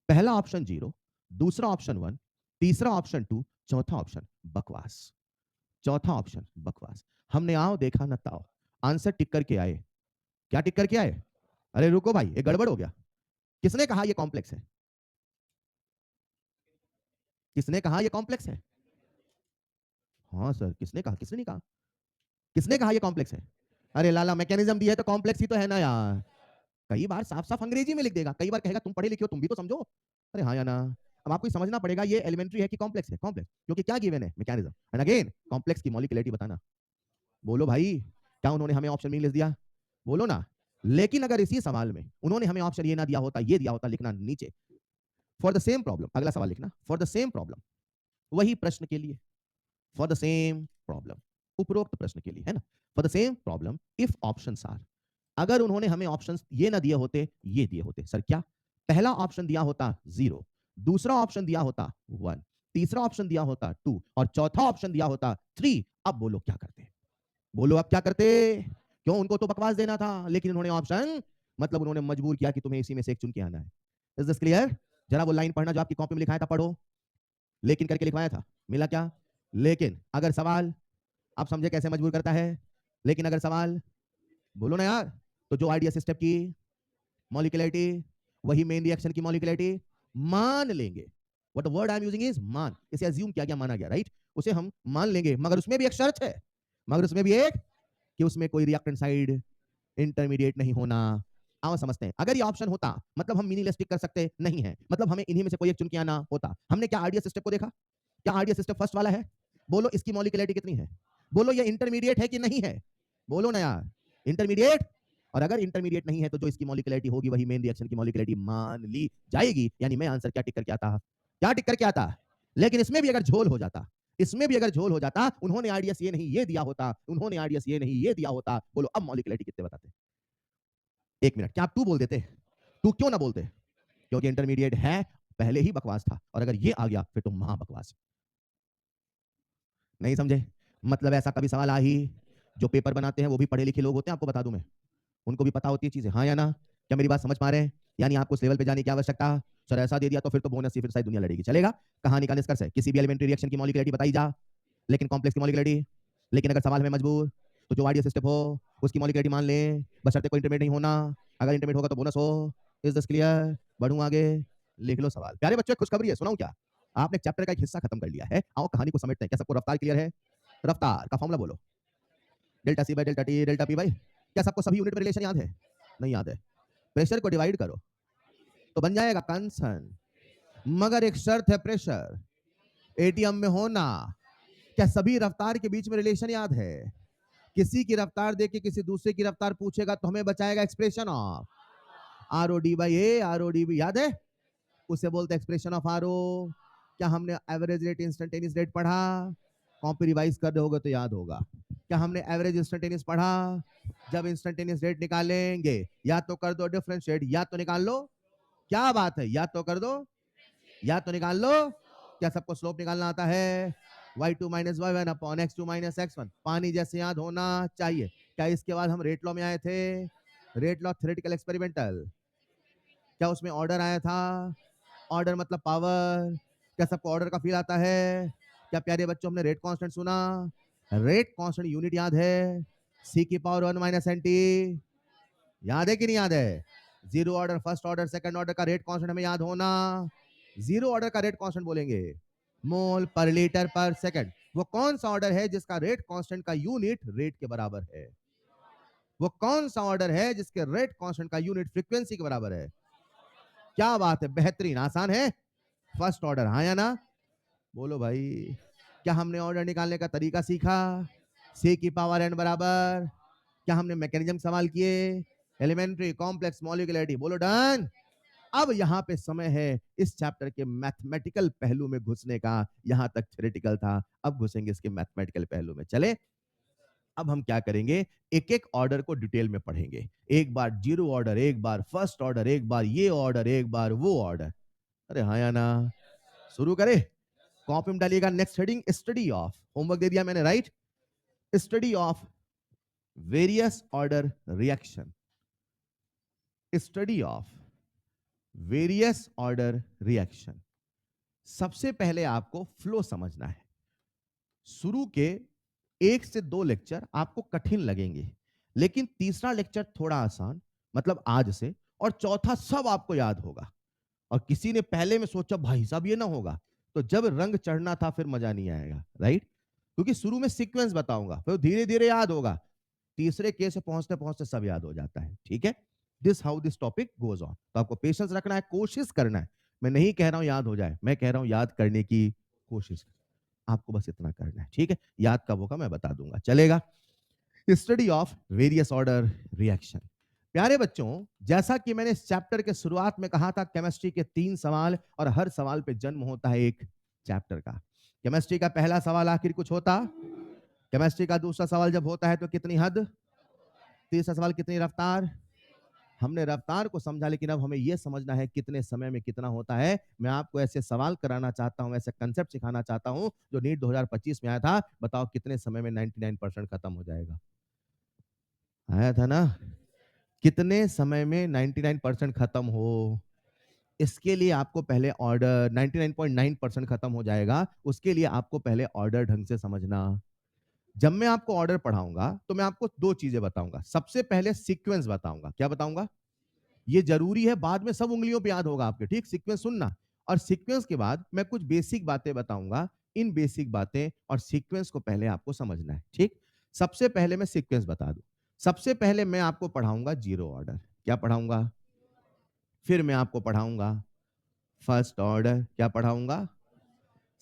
पहला ऑप्शन 0, दूसरा ऑप्शन 1, तीसरा ऑप्शन 2, चौथा ऑप्शन बकवास, चौथा ऑप्शन बकवास। हमने आओ देखा न ताओ, आंसर टिक करके आए। क्या टिक करके आए? अरे रुको भाई, ये गड़बड़ हो गया। किसने कहा ये कॉम्प्लेक्स है? किसने कहा ये कॉम्प्लेक्स है? हाँ सर, किसने कहा? किसने नहीं कहा? किसने कहा ये कॉम्प्लेक्स है? अरे लाला, मैकेनिज्म दी है तो कॉम्प्लेक्स ही तो है ना यार। कई बार साफ साफ अंग्रेजी में लिख देगा, कई बार कहेगा तुम पढ़े लिखे हो, तुम भी तो समझो। अरे हाँ या ना? अब आपको समझना पड़ेगा ये एलिमेंट्री है कि कॉम्प्लेक्स है, कॉम्प्लेक्स, क्योंकि क्या गिवन है, मैकेनिज्म, एंड अगेन कॉम्प्लेक्स की मॉलिक्यूलरिटी बताना। बोलो भाई, क्या उन्होंने हमें ऑप्शन में लिख दिया? बोलो ना। लेकिन अगर इसी सवाल में उन्होंने हमें ऑप्शन ये ना दिया होता, ये दिया होता, लिखना नीचे, फॉर द सेम प्रॉब्लम, अगला सवाल लिखना, फॉर द सेम प्रॉब्लम, वही प्रश्न के लिए, फॉर द सेम प्रॉब्लम, उपरोक्त प्रश्न के लिए, है ना, for the same problem, if options are, अगर उन्होंने हमें ऑप्शंस ये ना दिए होते, ये दिए होते, सर क्या, पहला ऑप्शन दिया होता 0, दूसरा ऑप्शन दिया होता 1, तीसरा ऑप्शन दिया होता 2, और चौथा ऑप्शन दिया होता 3, अब बोलो क्या करते? बोलो अब क्या करते? क्यों, उनको तो बकवास देना था, लेकिन उन्होंने ऑप्शन, मतलब उन्होंने मजबूर किया कि तुम्हें इसी में से एक चुन के आना है। Is this clear? जरा वो लाइन पढ़ना जो आपकी कॉपी में लिखाया था, पढ़ो। लेकिन करके लिखवाया था, मिला क्या? लेकिन अगर सवाल, आप समझे कैसे मजबूर करता है, लेकिन अगर सवाल, बोलो ना यार, तो जो आइडिया स्टेप की मॉलिक्यूलरिटी, वही मेन रिएक्शन की मॉलिक्यूलरिटी मान लेंगे। What the word I am using is मान, इसे अज्यूम किया गया, माना गया, राइट, उसे हम मान लेंगे, मगर उसमें भी एक शर्त है, मगर उसमें भी एक, कि उसमें कोई रिएक्टेंट साइड इंटरमीडिएट नहीं होना। आओ समझते हैं, अगर ये ऑप्शन होता, मतलब हम मीनिंगलेस टिक कर सकते नहीं है, मतलब हमें इन्हीं में से कोई एक चुन के आना होता। हमने क्या आइडिया सिस्टम को देखा? क्या आइडिया सिस्टम फर्स्ट वाला है? बोलो इसकी मॉलिक्यूलरिटी कितनी है? बोलो ये इंटरमीडिएट है कि नहीं है? बोलो ना यार, इंटरमीडिएट। और अगर इंटरमीडिएट नहीं है तो जो इसकी मॉलिक्यूलरिटी होगी वही मेन रिएक्शन की मॉलिक्यूलरिटी मान ली जाएगी। यानी मैं आंसर क्या टिक करके आता? क्या टिक करके आता? लेकिन इसमें भी अगर झोल हो जाता, इसमें भी अगर झोल हो जाता, उन्होंने आइडियस ये नहीं ये दिया होता, उन्होंने आइडियस ये नहीं ये दिया होता, बोलो अब मॉलिक्यूलरिटी कितने बताते? एक मिनट, क्या आप 2 बोल देते? 2 क्यों ना बोलते? क्योंकि इंटरमीडिएट है, पहले ही बकवास था, और अगर ये आ गया फिर तो महा बकवास। नहीं समझे? मतलब ऐसा कभी सवाल आ ही, जो पेपर बनाते हैं वो भी पढ़े लिखे लोग होते हैं, आपको बता दूं मैं, उनको भी पता होती है चीजें, हाँ या ना? क्या मेरी बात समझ पा रहे हैं? यानी आपको उस लेवल पे जाने की आवश्यकता, सर ऐसा दे दिया तो फिर तो बोनस ही, फिर सारी दुनिया लड़ेगी, चलेगा? कहानी का निष्कर्ष है, किसी भी एलिमेंट्री रिएक्शन की मॉलिक्यूलरिटी बताई जा, लेकिन कॉम्प्लेक्स की मॉलिक्यूलरिटी, लेकिन अगर सवाल में मजबूर, तो जो आइडिया सिस्टम हो उसकी मॉलिक्यूलरिटी मान लें, बशर्ते कोई इंटरमीडिएट नहीं होना, अगर इंटरमीडिएट होगा तो बोनस हो। Is this clear? बढ़ूं आगे, लिख लो सवाल। प्यारे बच्चों, खुशखबरी है, सुनाऊं क्या? आपने चैप्टर का एक हिस्सा खत्म कर लिया है, आओ कहानी को समेटते हैं। क्या सबको रफ्तार क्लियर है? रफ्तार का फॉर्मूला बोलो, delta C by delta T delta P by, क्या सबको सभी यूनिट में रिलेशन याद है? नहीं याद है? प्रेशर को डिवाइड करो तो बन जाएगा कंसन, मगर एक शर्त है, प्रेशर एटीएम में होना। क्या सभी रफ्तार के बीच में रिलेशन याद है? किसी की रफ्तार देके किसी दूसरे की रफ्तार पूछेगा तो हमें बचाएगा expression of R O D by A, R O D B, याद है? उसे बोलते हैं एक्सप्रेशन ऑफ आर ओ। क्या हमने एवरेज रेट इंस्टेंटेनियस रेट पढ़ा? कॉपी रिवाइज कर दोगे तो याद होगा। क्या हमने एवरेज इंस्टेंटेनियस पढ़ा? जब इंस्टेंटेनियस रेट निकालेंगे, या तो कर दो डिफरेंशिएट, या तो निकाल लो, क्या बात है, या तो कर दो या तो निकाल लो। क्या सबको स्लोप निकालना आता है? y2 minus Y one upon x2 minus x1, पानी जैसे याद होना चाहिए। क्या इसके बाद हम रेट लॉ में आए थे? रेट लॉ थ्योरेटिकल एक्सपेरिमेंटल, क्या उसमें ऑर्डर आया था? ऑर्डर मतलब पावर। क्या सबको ऑर्डर का फील आता है? क्या प्यारे बच्चों हमने रेट कांस्टेंट सुना? रेट कांस्टेंट यूनिट याद है? सी की पावर 1 माइनस एन टी, याद है कि नहीं याद है? Zero order, first order, second order का रेट कांस्टेंट हमें याद होना। जीरो ऑर्डर का रेट कांस्टेंट बोलेंगे मोल पर लीटर पर सेकंड। वो कौन सा ऑर्डर है जिसका रेट कांस्टेंट का यूनिट रेट के बराबर है? वो कौन सा ऑर्डर है जिसके रेट कांस्टेंट का यूनिट फ्रीक्वेंसी के बराबर है? क्या बात है, बेहतरीन, आसान है। फर्स्ट ऑर्डर, हाँ या ना? बोलो भाई। क्या हमने ऑर्डर निकालने का तरीका सीखा? सी की पावर एन बराबर, क्या हमने मैकेनिज्म सवाल किए? एलिमेंट्री, कॉम्प्लेक्स, मॉलिक्यूलरिटी, बोलो डन। अब यहां पे समय है इस चैप्टर के मैथमेटिकल पहलू में घुसने का। यहां तक थ्योरेटिकल था, अब घुसेंगे इसके मैथमेटिकल पहलू में। चले, अब हम क्या करेंगे, एक एक ऑर्डर को डिटेल में पढ़ेंगे। एक बार जीरो ऑर्डर, एक बार फर्स्ट ऑर्डर, एक बार ये ऑर्डर, एक बार वो ऑर्डर। अरे हाँ या ना? शुरू करें? कॉपी में डालिएगा next heading, study of, homework दे दिया मैंने, right? Study of various order reaction, study of various order reaction. सबसे पहले आपको फ्लो समझना है। शुरू के 1 से 2 लेक्चर आपको कठिन लगेंगे, लेकिन तीसरा लेक्चर थोड़ा आसान, मतलब आज से, और चौथा सब आपको याद होगा। और किसी ने पहले में सोचा भाई साहब ये ना होगा, तो जब रंग चढ़ना था फिर मजा नहीं आएगा, राइट? क्योंकि शुरू में सीक्वेंस बताऊंगा, फिर धीरे धीरे याद होगा, तीसरे केस से पहुंचते पहुंचते सब याद हो जाता है। ठीक है, this how this topic goes on. तो आपको पेशेंस रखना है, कोशिश करना है। मैं नहीं कह रहा हूं याद हो जाए, मैं कह रहा हूं याद करने की कोशिश, आपको बस इतना करना है। ठीक है, याद कब होगा मैं बता दूंगा, चलेगा? Study of various order reaction. प्यारे बच्चों, जैसा कि मैंने इस चैप्टर के शुरुआत में कहा था, केमिस्ट्री के 3 सवाल और हर सवाल पे जन्म होता है एक चैप्टर का। केमिस्ट्री का पहला सवाल आखिर कुछ होता, केमिस्ट्री का दूसरा सवाल जब होता है तो कितनी हद, तीसरा सवाल कितनी रफ्तार। हमने रफ्तार को समझा, लेकिन अब हमें यह समझना है कितने समय में कितना होता है। मैं आपको ऐसे सवाल कराना चाहता हूं, ऐसे कंसेप्ट सिखाना चाहता हूं जो नीट 2025 में आया था। बताओ कितने समय में 99% खत्म हो जाएगा? आया था ना? कितने समय में 99% खत्म हो? इसके लिए आपको पहले ऑर्डर, 99.9% खत्म हो जाएगा, उसके लिए आपको पहले ऑर्डर ढंग से समझना। जब मैं आपको ऑर्डर पढ़ाऊंगा तो मैं आपको 2 चीजें बताऊंगा। सबसे पहले सीक्वेंस बताऊंगा। क्या बताऊंगा? ये जरूरी है, बाद में सब उंगलियों पे याद होगा आपके, ठीक? सीक्वेंस सुनना, और सीक्वेंस के बाद मैं कुछ बेसिक बातें बताऊंगा। इन बेसिक बातें और सीक्वेंस को पहले आपको समझना है, ठीक? सबसे पहले मैं सीक्वेंस बता दूं। सबसे पहले मैं आपको पढ़ाऊंगा जीरो ऑर्डर। क्या पढ़ाऊंगा? फिर मैं आपको पढ़ाऊंगा फर्स्ट ऑर्डर। क्या पढ़ाऊंगा?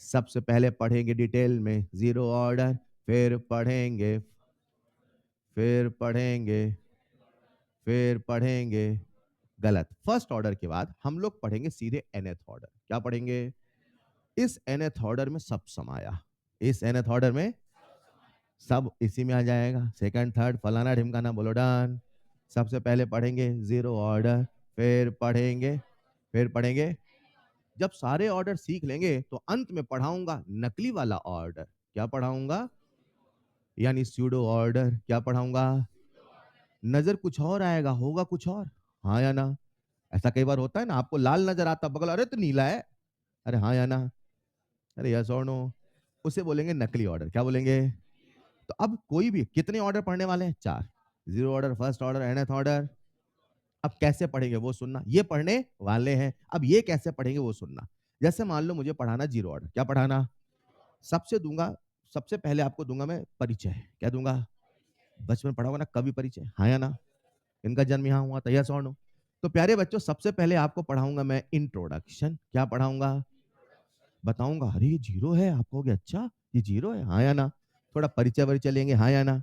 सबसे पहले पढ़ेंगे डिटेल में जीरो ऑर्डर, फिर पढ़ेंगे, फिर पढ़ेंगे, फिर पढ़ेंगे, गलत। फर्स्ट ऑर्डर के बाद हम लोग पढ़ेंगे सीधे nth ऑर्डर। क्या पढ़ेंगे? इस nth ऑर्डर में सब समाया, इस nth ऑर्डर में सब इसी में आ जाएगा। सेकंड थर्ड फलाना ढिमकाना, बोलो डन। सबसे पहले पढ़ेंगे जीरो ऑर्डर, फिर पढ़ेंगे, फिर पढ़ेंगे। जब सारे ऑर्डर सीख लेंगे तो अंत में पढ़ाऊंगा नकली वाला ऑर्डर। क्या पढ़ाऊंगा? यानी स्यूडो ऑर्डर। क्या पढ़ाऊंगा? नजर कुछ और आएगा, होगा कुछ और। हाँ या ना? ऐसा कई बार होता है ना, आपको लाल नजर आता, बगल अरे तो नीला है। अरे हाँ या ना? अरे यस और नो? उसे बोलेंगे नकली ऑर्डर। क्या बोलेंगे? तो अब कोई भी, कितने ऑर्डर पढ़ने वाले हैं? 4। Zero order, first order, nth order. अब कैसे पढ़ेंगे वो सुनना, ये पढ़ने वाले हैं। अब ये कैसे पढ़ेंगे वो सुनना। जैसे मान लो मुझे पढ़ाना जीरो ऑर्डर। क्या पढ़ाना? सबसे दूंगा, सबसे पहले आपको दूंगा मैं परिचय। क्या दूंगा? बचपन पढ़ा होगा ना, कवि परिचय। हाँ या ना? इनका जन्म यहाँ हुआ था, यस और नो? तो प्यारे बच्चों, सबसे पहले आपको पढ़ाऊंगा मैं इंट्रोडक्शन। क्या पढ़ाऊंगा? बताऊंगा अरे ये जीरो है, आप कहोगे अच्छा ये जीरो है, हाँ या ना? थोड़ा परिचय परिचय लेंगे, हाँ या ना?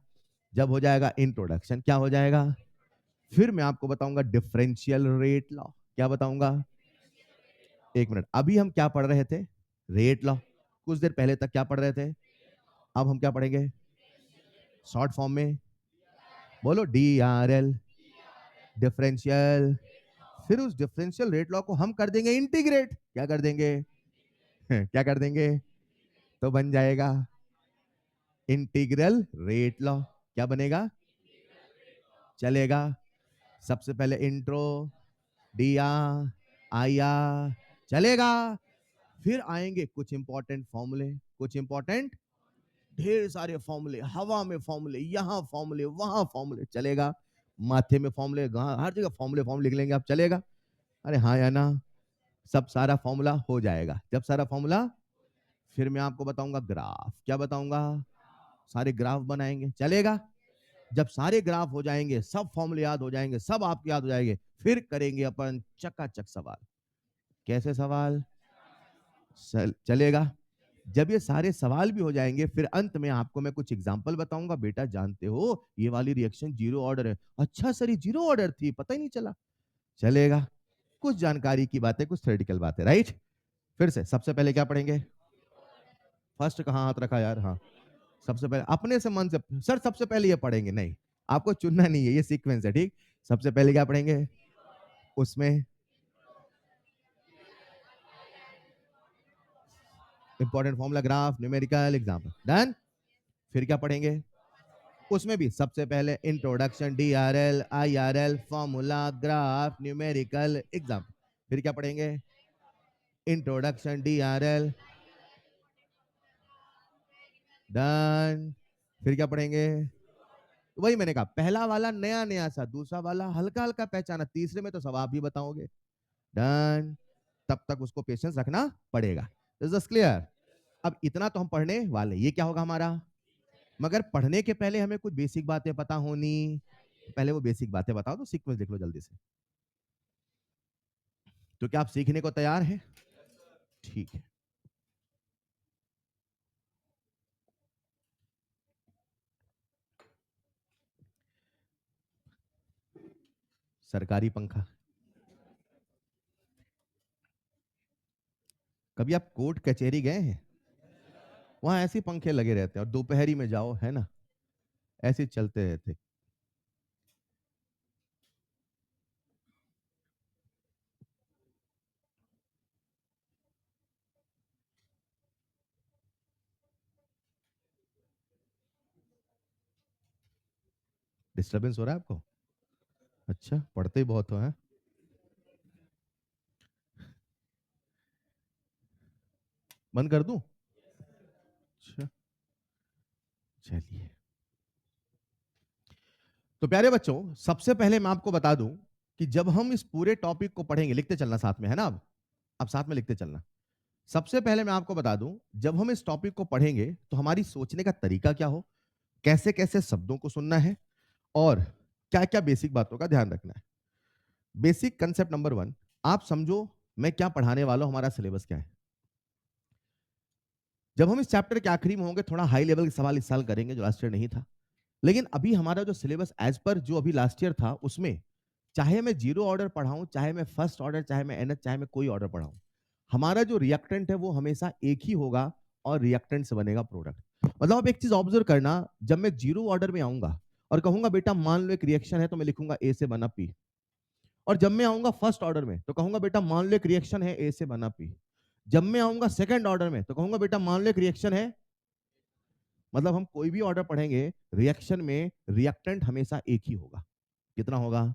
जब हो जाएगा इंट्रोडक्शन, क्या हो जाएगा? फिर मैं आपको बताऊंगा डिफरेंशियल रेट लॉ। क्या बताऊंगा? एक मिनट, अभी हम क्या पढ़ रहे थे? Rate law. कुछ देर पहले तक क्या पढ़ रहे थे? अब हम क्या पढ़ेंगे शॉर्ट फॉर्म में? बोलो DRL, डिफरेंशियल। फिर उस डिफरेंशियल रेट लॉ को हम कर देंगे इंटीग्रेट। क्या कर देंगे? क्या कर देंगे? तो बन जाएगा इंटीग्रल रेट लॉ। क्या बनेगा? चलेगा? सबसे पहले इंट्रो, डिया, आया, चलेगा? फिर आएंगे कुछ इंपॉर्टेंट फॉर्मूले, कुछ इंपॉर्टेंट, ढेर सारे फॉर्मूले, हवा में फॉर्मूले, यहां फॉर्मूले, वहां फॉर्मूले। चलेगा? माथे में फॉर्मूले, हर जगह फॉर्मूले फॉर्मूले लिख लेंगे आप। चलेगा? अरे हाँ या ना? सब सारा फॉर्मूला हो जाएगा। जब सारा फॉर्मूला, फिर मैं आपको बताऊंगा ग्राफ। क्या बताऊंगा? सारे ग्राफ बनाएंगे। चलेगा? जब सारे ग्राफ हो जाएंगे, सब फॉर्मूले याद हो जाएंगे, सब आपको याद हो जाएंगे, फिर करेंगे अपन चकाचक सवाल। कैसे सवाल? चलेगा? जब ये सारे सवाल भी हो जाएंगे, फिर अंत में आपको मैं कुछ एग्जांपल बताऊंगा। बेटा जानते हो ये वाली रिएक्शन जीरो ऑर्डर है। अच्छा सर ये जीरो ऑर्डर थी, पता ही नहीं चला। चलेगा? कुछ जानकारी की बातें, कुछ थ्योरेटिकल बातें, राइट। फिर से सबसे पहले क्या पढ़ेंगे? फर्स्ट कहाँ हाथ रखा यार? हाँ, सबसे पहले अपने से मन से, सर सबसे पहले ये पढ़ेंगे, नहीं, आपको चुनना नहीं है, ये सीक्वेंस है, ठीक। सबसे पहले क्या पढ़ेंगे? उसमें important formula, graph, numerical, example, done. फिर क्या पढ़ेंगे? उसमें भी सबसे पहले introduction, DRL, IRL, formula, graph, numerical, example. फिर क्या पढ़ेंगे? Introduction, DRL, done. फिर क्या पढ़ेंगे? वही मैंने कहा, पहला वाला नया नया सा, दूसरा वाला हल्का हल्का पहचाना, तीसरे में तो सब आप भी बताओगे, डन। तब तक उसको पेशेंस रखना पड़ेगा। Is this clear? अब इतना तो हम पढ़ने वाले, ये क्या होगा हमारा? मगर पढ़ने के पहले हमें कुछ बेसिक बातें पता होनी। पहले वो बेसिक बातें बताओ, तो सीक्वेंस देख लो जल्दी से। तो क्या आप सीखने को तैयार हैं? ठीक है। सरकारी पंखा, कभी आप कोर्ट कचहरी गए हैं? वहां ऐसे पंखे लगे रहते हैं, और दोपहरी में जाओ, है ना, ऐसे चलते रहते। डिस्टरबेंस हो रहा है आपको? अच्छा, पढ़ते ही बहुत हो, है? बंद कर दूं? अच्छा, चलिए। तो प्यारे बच्चों, सबसे पहले मैं आपको बता दूं कि जब हम इस पूरे टॉपिक को पढ़ेंगे, लिखते चलना साथ में, है ना? अब साथ में लिखते चलना। सबसे पहले मैं आपको बता दूं, जब हम इस टॉपिक को पढ़ेंगे तो हमारी सोचने का तरीका क्या हो, कैसे कैसे शब्दों को सुनना है, और क्या क्या बेसिक बातों का ध्यान रखना है। बेसिक कंसेप्ट नंबर 1, आप समझो मैं क्या पढ़ाने वाला हूं, हमारा सिलेबस क्या है। जब हम इस चैप्टर के आखिरी में होंगे, थोड़ा हाई लेवल के सवाल इस साल करेंगे जो लास्ट ईयर नहीं था। लेकिन अभी हमारा जो सिलेबस एज पर जो अभी लास्ट ईयर था, उसमें चाहे मैं जीरो ऑर्डर पढ़ाऊं, चाहे मैं फर्स्ट ऑर्डर, चाहे मैं एनएच, चाहे मैं कोई ऑर्डर पढ़ाऊं, हमारा जो रिएक्टेंट है वो हमेशा एक ही होगा, और रिएक्टेंट से बनेगा प्रोडक्ट। मतलब आप एक चीज ऑब्जर्व करना, जब मैं जीरो ऑर्डर में आऊंगा और कहूंगा बेटा मान लो एक रिएक्शन है, तो मैं लिखूंगा ए से बना पी। और जब मैं आऊंगा फर्स्ट ऑर्डर में तो कहूंगा बेटा मान लो एक रिएक्शन है, ए से बना पी। जब मैं आऊंगा सेकंड ऑर्डर में तो कहूंगा बेटा मान लो एक रिएक्शन है। मतलब हम कोई भी ऑर्डर पढ़ेंगे, रिएक्शन में रिएक्टेंट हमेशा एक ही होगा। कितना होगा?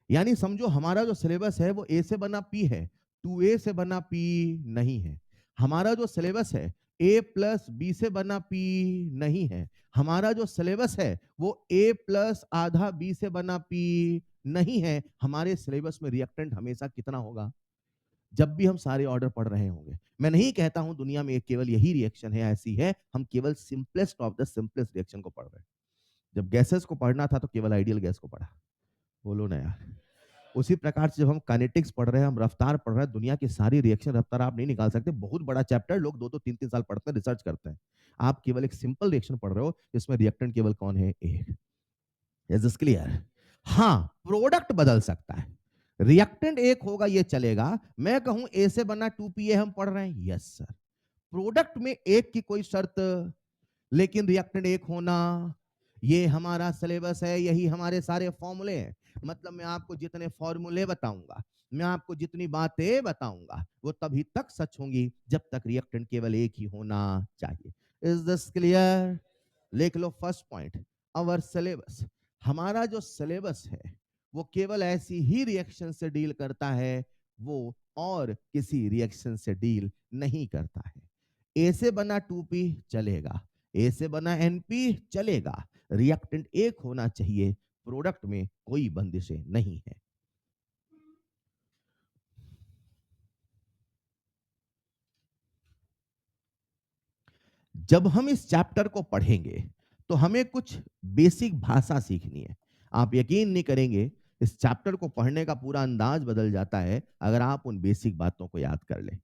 यानी समझो हमारा जो सिलेबस है वो ए से बना पी है, टू ए से बना पी नहीं है। हमारा जो सिलेबस है ए प्लस बी से बना पी नहीं है। हमारा जो सिलेबस है वो ए प्लस आधा बी से बना पी नहीं है। हमारे सिलेबस में रिएक्टेंट हमेशा कितना होगा? जब भी हम सारे ऑर्डर पढ़ रहे होंगे, मैं नहीं कहता हूं दुनिया में केवल यही रिएक्शन है, ऐसी है, हम केवल simplest of the simplest reaction को पढ़ रहे हैं। जब गैसेस को पढ़ना था तो केवल आइडियल गैस को पढ़ा। बोलो ना यार। उसी प्रकार से जब हम काइनेटिक्स पढ़ रहे हैं, हम रफ्तार पढ़ रहे हैं, दुनिया की सारी रिएक्शन रफ्तार आप नहीं निकाल सकते। बहुत बड़ा चैप्टर, लोग 2-2 3-3 साल पढ़ते हैं, रिसर्च करते हैं। आप केवल एक सिंपल रिएक्शन पढ़ रहे हो, जिसमें रिएक्टेंट केवल कौन है? एक। Is this clear? हाँ, प्रोडक्ट बदल सकता है। रिएक्टेंट एक होगा, ये चलेगा। मैं कहूं ए से बना 2PA हम पढ़ रहे हैं, यस सर। प्रोडक्ट में एक की कोई शर्त, लेकिन रिएक्टेंट एक होना, ये हमारा सिलेबस है, यही हमारे सारे फॉर्मूले हैं। मतलब मैं आपको जितने फॉर्मूले बताऊंगा, मैं आपको जितनी बातें बताऊंगा, वो तभी तक सच होंगी जब तक रिएक्टेंट केवल एक ही होना चाहिए। Is this clear? लिख लो फर्स्ट पॉइंट, अवर सिलेबस। हमारा जो सिलेबस है वो केवल ऐसी ही रिएक्शन से डील करता है, वो और किसी रिएक्शन से डील नहीं करता है। ए से बना 2P चलेगा, ए से बना NP चलेगा, रिएक्टेंट एक होना चाहिए, प्रोडक्ट में कोई बंदिशें नहीं है। जब हम इस चैप्टर को पढ़ेंगे तो हमें कुछ बेसिक भाषा सीखनी है। आप यकीन नहीं करेंगे, इस चैप्टर को पढ़ने का पूरा अंदाज बदल जाता है अगर आप उन बेसिक बातों को याद कर लें।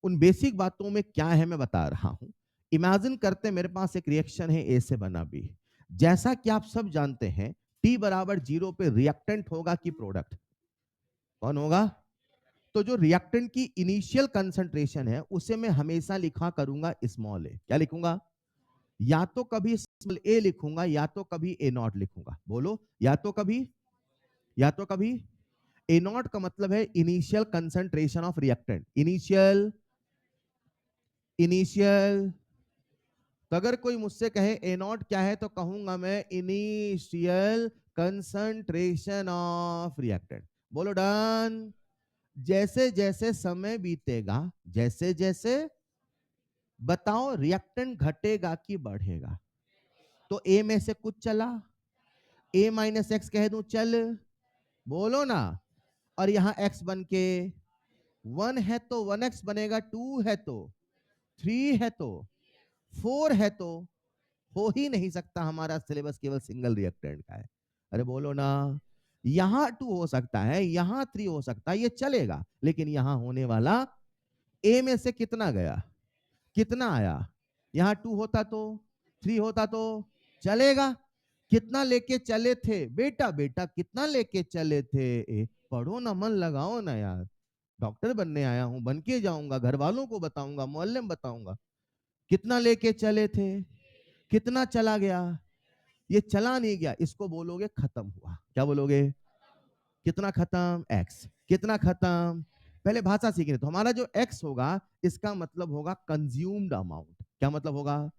उन बेसिक बातों में क्या है मैं बता रहा हूं। इमेजिन करते हैं मेरे पास एक रिएक्शन है, ए से बना बी। जैसा कि आप सब जानते हैं, T बराबर 0 पे रिएक्टेंट होगा कि प्रोडक्ट? कौन होगा? तो जो रिएक्टेंट की इनिशियल कंसंट्रेशन है उसे मैं हमेशा लिखा करूंगा स्मॉल ए। क्या लिखूंगा? या तो कभी स्मॉल ए लिखूंगा या तो कभी ए नॉट लिखूंगा। बोलो, या तो कभी ए नॉट का मतलब है initial concentration of reactant. Initial. तो अगर कोई मुझसे कहे ए नॉट क्या है तो कहूंगा मैं इनिशियल कंसंट्रेशन ऑफ रिएक्टेंट। बोलो डन। जैसे जैसे समय बीतेगा, जैसे जैसे, बताओ रिएक्टेंट घटेगा कि बढ़ेगा? तो ए में से कुछ चला, ए माइनस एक्स कह दूं चल, बोलो ना। और यहां एक्स बन के 1 है तो 1x बनेगा, 2 है तो, 3 है तो, 4 है तो, हो ही नहीं सकता। हमारा सिलेबस केवल सिंगल रिएक्टेंट का है। अरे बोलो ना। यहां 2 हो सकता है, यहां 3 हो सकता है, ये चलेगा। लेकिन यहां होने वाला ए में से कितना गया, कितना आया? यहां 2 होता तो, 3 होता तो चलेगा। कितना लेके चले थे बेटा? बेटा कितना लेके चले थे? पढ़ो ना, मन लगाओ ना यार। डॉक्टर बनने आया हूं, बन के जाऊंगा, घर वालों को बताऊंगा, मोहल्ले में बताऊंगा। कितना लेके चले थे, कितना चला गया? ये चला नहीं गया, इसको बोलोगे खत्म हुआ। क्या बोलोगे? कितना खत्म? एक्स। कितना खत्म? पहले भाषा सीखनी। तो हमारा जो एक्स होगा इसका मतलब होगा कंज्यूम्ड अमाउंट। क्या मतलब होगा?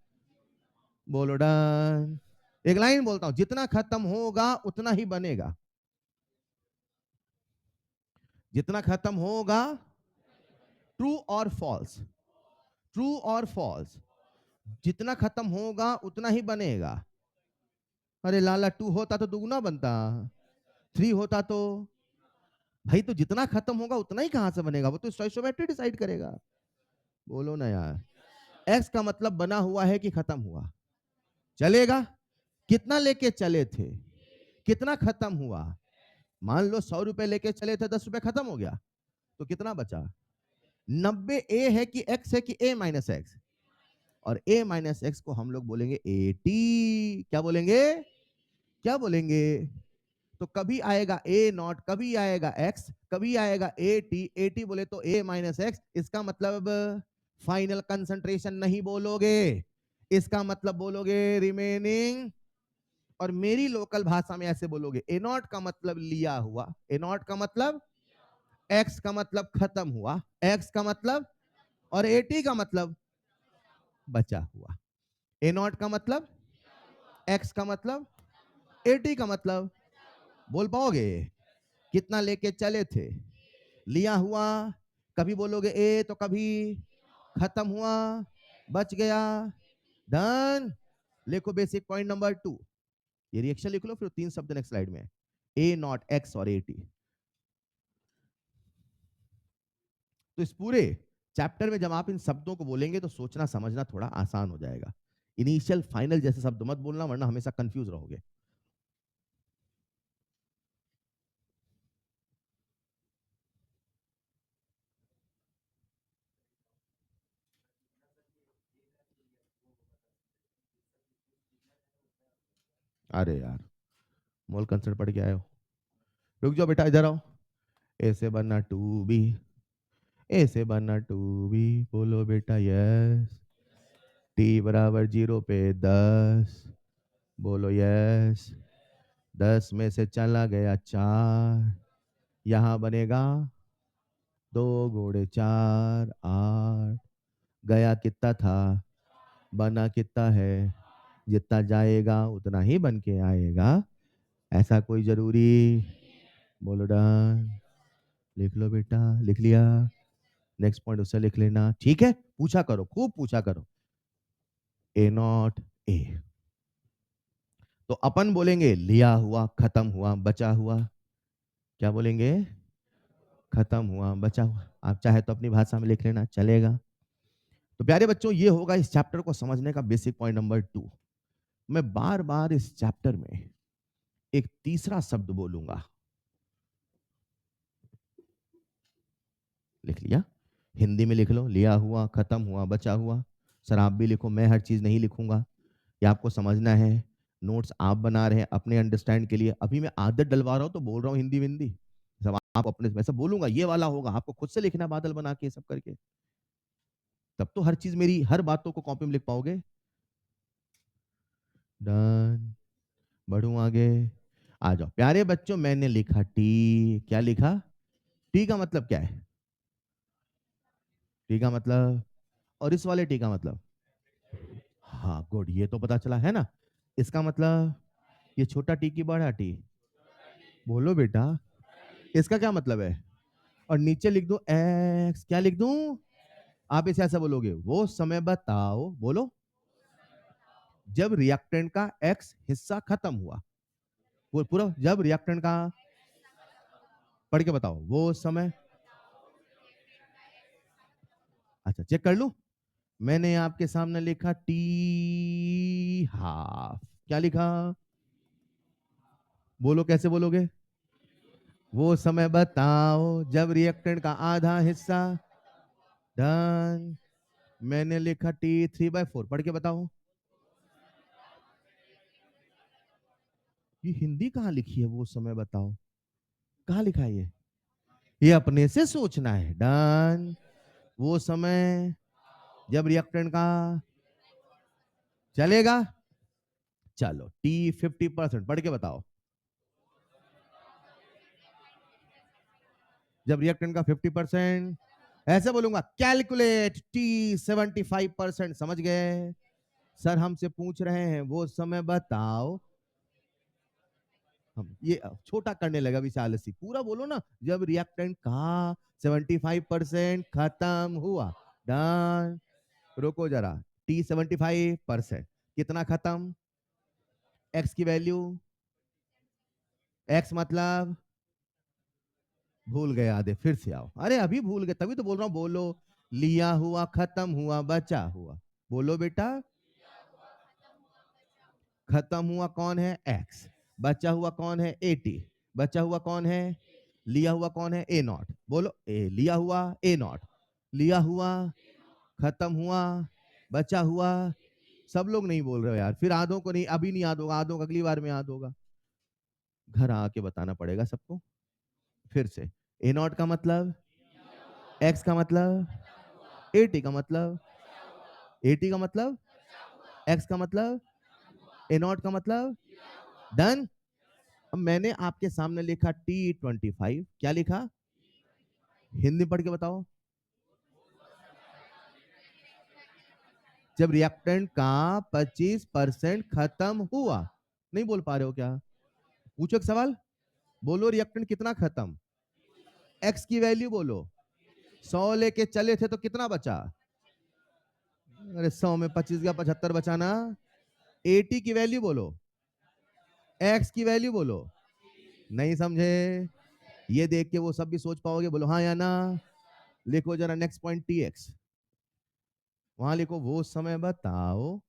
बोलो डन। एक लाइन बोलता हूं, जितना खत्म होगा उतना ही बनेगा। जितना खत्म होगा, ट्रू और फॉल्स, ट्रू और फॉल्स, जितना खत्म होगा उतना ही बनेगा। अरे लाला 2 होता तो दुगना बनता, 3 होता तो, भाई तो जितना खत्म होगा उतना ही कहां से बनेगा? वो तो स्टोइकोमेट्री डिसाइड करेगा। बोलो ना यार। एक्स का मतलब बना हुआ है कि खत्म हुआ, चलेगा। कितना लेके चले थे, कितना खत्म हुआ? मान लो 100 रुपए लेके चले थे, 10 रुपए खत्म हो गया, तो कितना बचा? 90 ए है कि एक्स है कि ए माइनस एक्स? और ए माइनस एक्स को हम लोग बोलेंगे 80। क्या बोलेंगे? क्या बोलेंगे? तो कभी आएगा ए नॉट, कभी आएगा एक्स, कभी आएगा 80। 80 बोले तो ए माइनस एक्स, इसका मतलब फाइनल कंसंट्रेशन नहीं बोलोगे, इसका मतलब बोलोगे रिमेनिंग। और मेरी लोकल भाषा में ऐसे बोलोगे, ए नॉट का मतलब लिया हुआ, ए नॉट का मतलब, एक्स का मतलब खत्म हुआ, एक्स का मतलब, और 80 का मतलब बचा हुआ। ए नॉट का मतलब, एक्स का मतलब, 80 का मतलब, बोल पाओगे? कितना लेके चले थे, लिया हुआ, कभी बोलोगे ए तो कभी खत्म हुआ, बच गया। डन। लिखो बेसिक पॉइंट नंबर 2। ये रिएक्शन लिख लो, फिर 3 शब्द नेक्स्ट स्लाइड में। ए नॉट, एक्स और 80। तो इस पूरे चैप्टर में जब आप इन शब्दों को बोलेंगे तो सोचना समझना थोड़ा आसान हो जाएगा। इनिशियल फाइनल जैसे शब्द मत बोलना, वरना हमेशा कंफ्यूज रहोगे। अरे यार, मोल कंसर्ट पढ़ के आए हो? रुक जाओ बेटा, इधर आओ। ए से बनना 2b, ए से बनना 2b, बोलो बेटा यस। टी बराबर 0 पे 10, बोलो यस। 10 में से चला गया 4, यहां बनेगा 2 घोड़े 4, 8। गया कितना था, बना कितना है? जितना जाएगा उतना ही बन के आएगा, ऐसा कोई जरूरी? बोलो डन। लिख लो बेटा, लिख लिया? नेक्स्ट पॉइंट उससे लिख लेना, ठीक है? पूछा करो, खूब पूछा करो। ए नॉट ए, तो अपन बोलेंगे लिया हुआ, खत्म हुआ, बचा हुआ। क्या बोलेंगे? खत्म हुआ, बचा हुआ। आप चाहे तो अपनी भाषा में लिख लेना, चलेगा। तो प्यारे बच्चों, ये होगा इस चैप्टर को समझने का बेसिक पॉइंट नंबर 2। मैं बार बार इस चैप्टर में एक तीसरा शब्द बोलूंगा। लिख लिया? हिंदी में लिख लो, लिया हुआ, खत्म हुआ, बचा हुआ। सर आप भी लिखो, मैं हर चीज नहीं लिखूंगा, ये आपको समझना है। नोट्स आप बना रहे हैं अपने अंडरस्टैंड के लिए। अभी मैं आदत डलवा रहा हूं तो बोल रहा हूं हिंदी विंदी। आप अपने वैसा बोलूंगा ये वाला होगा, आपको खुद से लिखना बादल बना के सब करके, तब तो हर चीज मेरी हर बातों को कॉपी में लिख पाओगे। डन। बढ़ू आगे। आ जाओ प्यारे बच्चों, मैंने लिखा टी। क्या लिखा? टी का मतलब क्या है? टी का मतलब, और इस वाले टी का मतलब? हाँ गुड, ये तो पता चला है ना। इसका मतलब, ये छोटा टी की बड़ा टी? बोलो बेटा। इसका क्या मतलब है? और नीचे लिख दो एक्स, क्या लिख दूं? आप इसे ऐसा बोलोगे, वो समय बताओ, बोलो, जब रिएक्टेंट का एक्स हिस्सा खत्म हुआ। वो पूरा, जब रिएक्टेंट का, पढ़ के बताओ, वो समय। अच्छा चेक कर लूं। मैंने आपके सामने लिखा टी हाफ। क्या लिखा? बोलो कैसे बोलोगे? वो समय बताओ जब रिएक्टेंट का आधा हिस्सा। डन। मैंने लिखा T3/4, पढ़ के बताओ। ये हिंदी कहाँ लिखी है? वो समय बताओ कहाँ लिखा है ये अपने से सोचना है। डन। वो समय जब रिएक्टेंट का, चलेगा? चलो T50%, पढ़ के बताओ। जब रिएक्टेंट का 50%, ऐसे बोलूंगा कैलकुलेट T75%। समझ गए? सर हमसे पूछ रहे हैं वो समय बताओ, हम ये छोटा करने लगा विशाल सी, पूरा बोलो ना, जब रिएक्टेंट का 75% खत्म हुआ। डन। रुको जरा, T75% कितना खत्म? एक्स की वैल्यू, एक्स मतलब, भूल गए आधे, फिर से आओ। अरे अभी भूल गए, तभी तो बोल रहा हूं, बोलो। लिया हुआ, खत्म हुआ, बचा हुआ। बोलो बेटा। खत्म हुआ कौन है? एक्स। बचा हुआ कौन है? 80। बचा हुआ कौन है? लिया हुआ कौन है? A0। बोलो ए लिया हुआ, A0 लिया हुआ, खत्म हुआ, बचा हुआ। सब लोग नहीं बोल रहे हो यार, फिर आधों को नहीं, अभी नहीं याद होगा, आधों को अगली बार में याद होगा। घर आके बताना पड़ेगा सबको। फिर से, A0 का मतलब, एक्स का मतलब, 80 का मतलब, 80 का मतलब, एक्स का मतलब, A0 का मतलब। डन। अब मैंने आपके सामने लिखा T25। क्या लिखा? हिंदी पढ़ के बताओ। जब रिएक्टेंट का 25% खत्म हुआ। नहीं बोल पा रहे हो क्या? पूछो एक सवाल। बोलो रिएक्टेंट कितना खत्म? एक्स की वैल्यू बोलो। 100 लेके चले थे तो कितना बचा? अरे 100 में 25 गया, 75 बचाना। 80 की वैल्यू बोलो। एक्स की वैल्यू बोलो। नहीं समझे? ये देख के वो सब भी सोच पाओगे, बोलो हाँ या ना। लिखो जरा नेक्स्ट पॉइंट TX। वहां लिखो वो समय बताओ,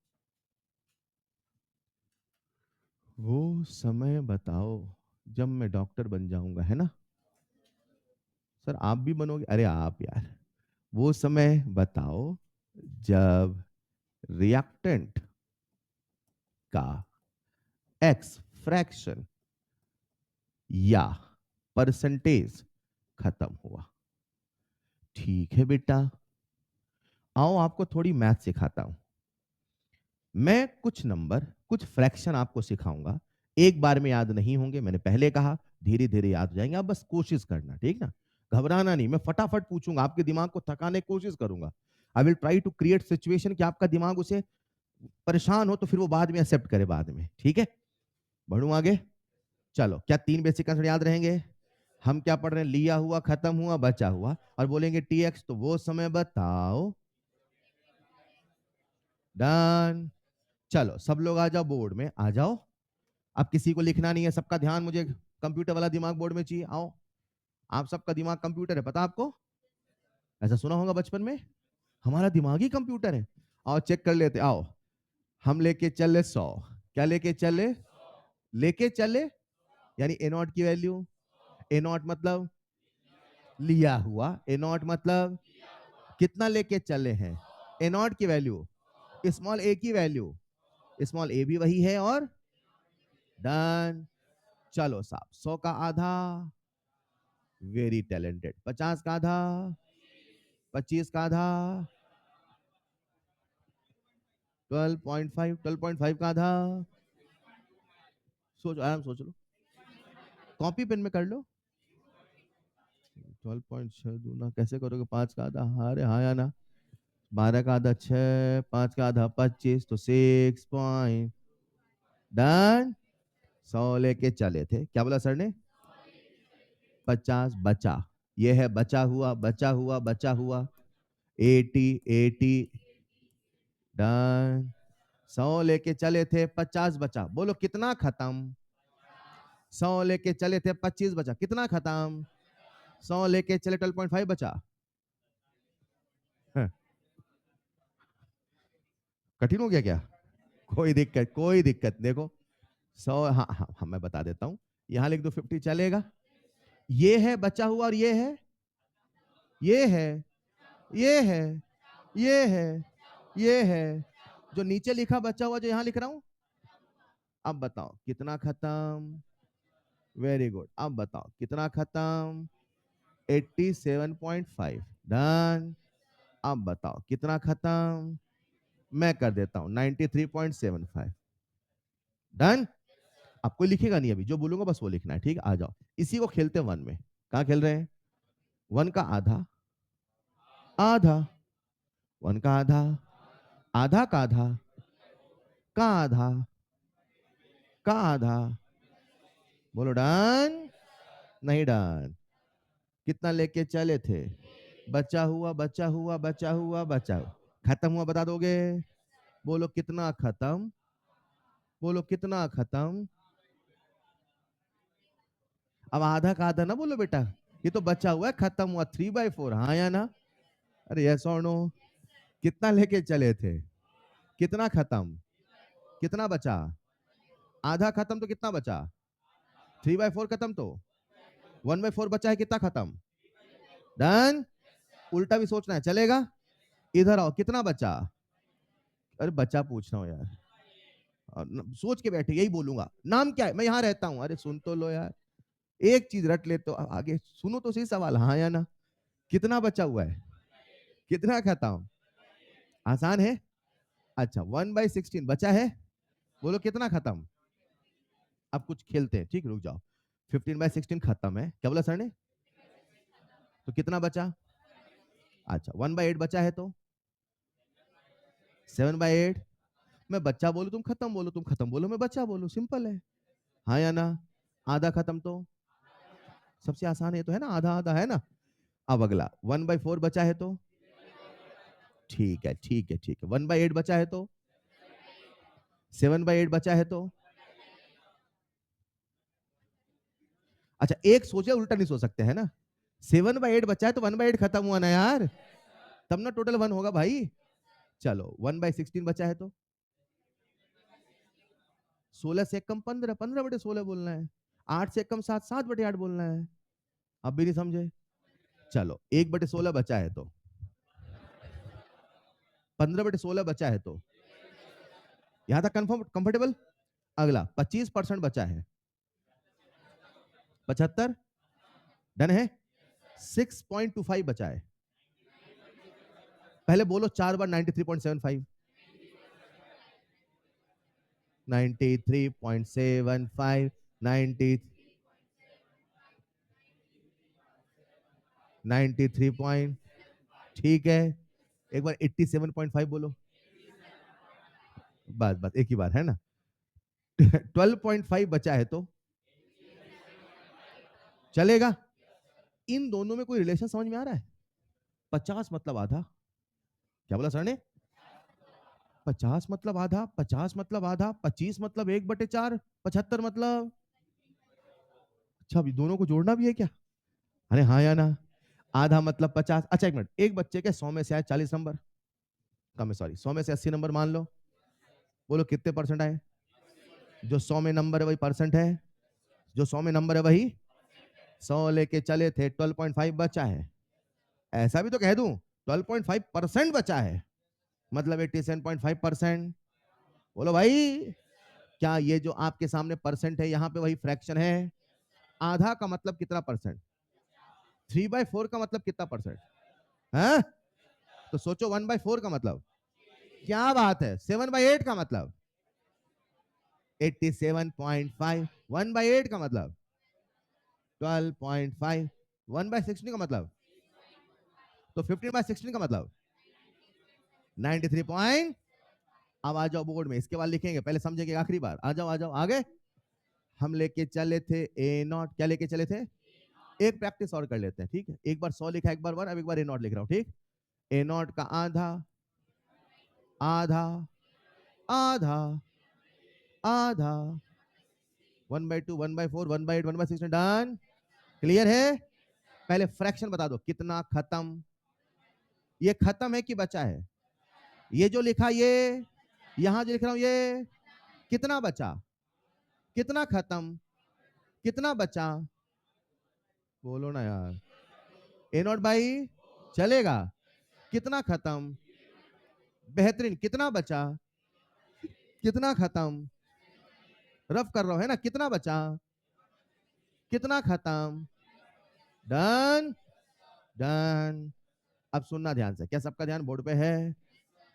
वो समय बताओ जब मैं डॉक्टर बन जाऊंगा, है ना? सर आप भी बनोगे? अरे आप यार, वो समय बताओ जब रिएक्टेंट का एक्स फ्रैक्शन या परसेंटेज खत्म हुआ। ठीक है बेटा, आओ आपको थोड़ी मैथ सिखाता हूं। मैं कुछ नंबर, कुछ फ्रैक्शन आपको सिखाऊंगा। एक बार में याद नहीं होंगे, मैंने पहले कहा, धीरे धीरे याद हो जाएंगे। आप बस कोशिश करना, ठीक ना? घबराना नहीं, मैं फटाफट पूछूंगा, आपके दिमाग को थकाने की कोशिश करूंगा। I will try to create situation कि आपका दिमाग उसे परेशान हो तो फिर वो बाद में एक्सेप्ट करे बाद में, ठीक है? बढ़ू आगे। चलो, क्या 3 बेसिक आंसर याद रहेंगे? हम क्या पढ़ रहे हैं? लिया हुआ, खत्म हुआ, बचा हुआ। और बोलेंगे TX, तो वो समय बताओ। डन। चलो सब लोग आ जाओ, बोर्ड में आ जाओ। अब किसी को लिखना नहीं है, सबका ध्यान मुझे कंप्यूटर वाला दिमाग बोर्ड में चाहिए। आओ, आप सबका दिमाग कंप्यूटर है, पता आपको? ऐसा सुना होगा बचपन में, हमारा दिमाग ही कंप्यूटर है। आओ चेक कर लेते, आओ। हम लेके चले 100। क्या लेके चले? लेके चले यानी A0 की वैल्यू। A0 मतलब लिया हुआ, A0 मतलब कितना लेके चले हैं? A0 की वैल्यू, स्मॉल a की वैल्यू, स्मॉल a भी वही है, और डन। चलो साहब, 100 का आधा, वेरी टैलेंटेड। 50 का आधा, 25 का आधा, 12.5, 12.5 का आधा। सोचो, आराम सोच लो, कॉपी पेन में कर लो। 12.6 दूना कैसे करोगे? 5 का आधा, अरे हाँ या ना? 12 का आधा 6, 5 का आधा 25, तो 6 पॉइंट डन। 100 लेके चले थे, क्या बोला सर ने? 50 बचा, ये है बचा हुआ, बचा हुआ, बचा हुआ। 80, 80 डन। 100 लेके चले थे, 50 बचा, बोलो कितना खत्म? 100 लेके चले थे, 25 बचा, कितना खत्म? 100 लेके चले 12.5 बचा। हाँ, कठिन हो गया क्या? कोई दिक्कत, कोई दिक्कत। देखो 100, हाँ हाँ हाँ, मैं बता देता हूं। यहां लिख दो 50, चलेगा? ये है बचा हुआ और ये है, ये है, ये है, ये है, ये है। जो नीचे लिखा बचा हुआ, जो यहां लिख रहा हूं, अब बताओ कितना खत्म? Very good. अब बताओ कितना खत्म? 87.5 डन। अब बताओ कितना खत्म? मैं कर देता हूं 93.75 डन। अब कोई लिखेगा नहीं, अभी जो बोलूंगा बस वो लिखना है, ठीक है? आ जाओ, इसी को खेलते हैं वन में। कहाँ खेल रहे हैं? वन का आधा, आधा, वन का आधा, आधा का आधा, का आधा, का आधा। बोलो डन। नहीं डन। कितना लेके चले थे? बचा हुआ, बचा हुआ, बचा हुआ, बचा हुआ। खत्म हुआ बता दोगे? बोलो कितना खत्म? बोलो कितना खत्म? अब आधा का आधा ना बोलो बेटा, ये तो बचा हुआ है, खत्म हुआ 3/4, हाँ या ना? अरे यस और नो? कितना लेके चले थे? कितना खत्म? कितना बचा? आधा खत्म तो कितना बचा? 3/4 खत्म तो 1/4 बचा है, कितना खत्म? डन। उल्टा भी सोचना है, चलेगा? इधर आओ, कितना बचा? अरे बचा पूछ रहा हूँ यार, सोच के बैठे, यही बोलूंगा। नाम क्या है? मैं यहाँ रहता हूँ। अरे सुन तो लो यार, एक चीज रट ले तो आगे सुनो तो सही सवाल, हाँ या ना? कितना बचा हुआ है? कितना खत्म? आसान है। अच्छा 1/16 बचा है, बोलो कितना खत्म? अब कुछ खेलते हैं, ठीक, रुक जाओ। 15/16 खत्म है, क्या बोला सर ने? तो कितना बचा? अच्छा 1/8 बचा है, तो 7/8। मैं बच्चा बोलू तुम खत्म बोलो, तुम खत्म बोलो मैं बच्चा बोलू, सिंपल है, हाँ या ना? आधा खत्म तो सबसे आसान है, तो है ना, आधा आधा है ना? अब अगला 1/4 बचा है, तो ठीक है, ठीक है, ठीक है। 1/8 बचा है, तो 7/8 बचा है, तो अच्छा एक सोचे, उल्टा नहीं सोच सकते, है ना? 7/8 बचा है तो 1/8 खत्म हुआ ना यार, तब ना टोटल 1 होगा भाई। चलो 1/16 बचा है, तो 16 से कम 15, 15/16 बोलना है। 8 से कम 7, 7/8 बोलना है। अब भी नहीं समझे? चलो 1/16 बचा है, तो 15/16 बचा है, तो यहां तक कंफर्म, कंफर्टेबल? अगला 25% बचा है, 75 डन है। 6.25 बचा है, पहले बोलो 4 बार 93.75, 93.75, 90, 93 पॉइंट, ठीक है। एक बार 87.5 बोलो, बस बस एक ही बार, है ना? 12.5 बचा है, तो चलेगा? इन दोनों में कोई रिलेशन समझ में आ रहा है? 50 मतलब आधा, क्या बोला सर ने? 50 मतलब आधा, 50 मतलब आधा, 25 मतलब 1/4, 75 मतलब, अच्छा अभी दोनों को जोड़ना भी है क्या? अरे हाँ या ना? आधा मतलब 50। अच्छा एक मिनट, एक बच्चे के 100 में से आए 40 नंबर, कम है सॉरी, 100 में से 80 नंबर मान लो, बोलो कितने परसेंट आए? जो 100 में नंबर है वही परसेंट है, जो 100 में नंबर है वही। 100 लेके चले थे, 12.5 बचा है, ऐसा भी तो कह दूं 12.5% बचा है, मतलब 87.5%। बोलो भाई, क्या ये जो आपके सामने परसेंट है, यहाँ पे वही फ्रैक्शन है? आधा का मतलब कितना परसेंट? 3/4 का मतलब कितना परसेंट? हाँ, तो सोचो 1/4 का मतलब क्या बात है। 7/8 का मतलब 87.5। 1/8 का मतलब 12.5। 1/16 का मतलब तो 15/16 का मतलब 93 पॉइंट। अब आ जाओ बोर्ड में, इसके बाद लिखेंगे, पहले समझेंगे आखिरी बार। आ जाओ आ जाओ आगे। हम लेके चले थे ए नॉट, क्या लेके चले थे? एक प्रैक्टिस और कर लेते हैं, ठीक है? एक बार 100 लिखा, एक बार 1, अब एक बार ए नॉट लिख रहा हूं, ठीक? ए नॉट का आधा आधा आधा आधा 1/2 1/4 1/8 1/16 डन। क्लियर है? पहले फ्रैक्शन बता दो कितना खत्म। ये खत्म है कि बचा है? ये जो लिखा, ये यहां जो लिख रहा हूं, ये कितना बचा, कितना खत्म, कितना बचा? बोलो ना यार। ए नॉट भाई चलेगा? कितना खत्म? बेहतरीन। कितना बचा? कितना खत्म? रफ कर रहा हूं है ना? कितना बचा? कितना खत्म? Done done. अब सुनना ध्यान से, क्या सबका ध्यान बोर्ड पे है?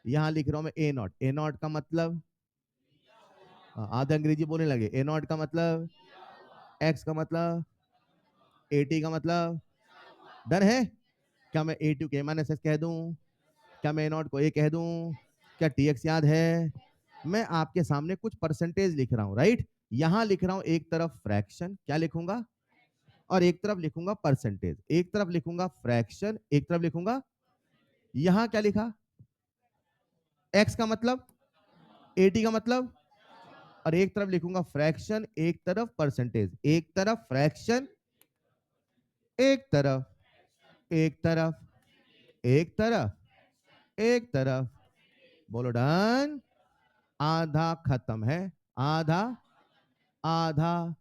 यहां लिख रहा हूं मैं ए नॉट। ए नॉट का मतलब आधे अंग्रेजी बोलने लगे। ए नॉट का मतलब एक्स का मतलब एटी का मतलब डन है? क्या मैं ए टू के माइनस एक्स कह दूं? क्या मैं ए नॉट को ए कह दूं? क्या टी एक्स याद है? मैं आपके सामने कुछ परसेंटेज लिख रहा हूं, राइट? यहां लिख रहा हूं एक तरफ फ्रैक्शन, क्या लिखूंगा? और एक तरफ लिखूंगा परसेंटेज। एक तरफ लिखूंगा फ्रैक्शन, एक तरफ लिखूंगा, यहां क्या लिखा? एक्स का मतलब, एटी का मतलब, और एक तरफ लिखूंगा फ्रैक्शन, एक तरफ परसेंटेज। एक तरफ फ्रैक्शन, एक तरफ, एक तरफ, एक तरफ, एक तरफ। बोलो डन। आधा खत्म है, आधा आधा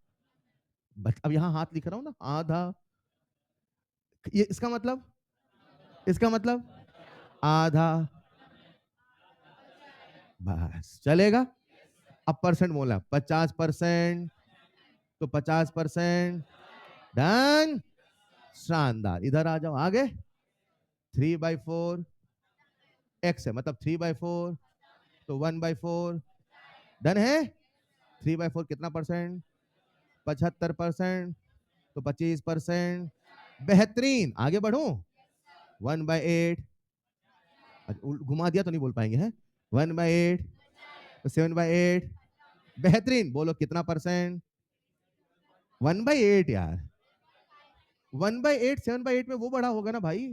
अब यहां हाथ लिख रहा हूं ना, आधा। ये इसका मतलब, इसका मतलब आधा। बस चलेगा। अब परसेंट बोला 50%, तो 50% डन। शानदार। इधर आ जाओ आगे। 3/4 एक्स है, मतलब 3/4, तो 1/4 डन है। 3/4 कितना परसेंट? 75%, तो 25%। बेहतरीन। आगे बढ़ू। 1/8 घुमा दिया तो नहीं बोल पाएंगे, है? 1/8, तो 7/8। बेहतरीन। बोलो कितना परसेंट? 1/8 यार। 1/8 7/8 में वो बड़ा होगा ना भाई,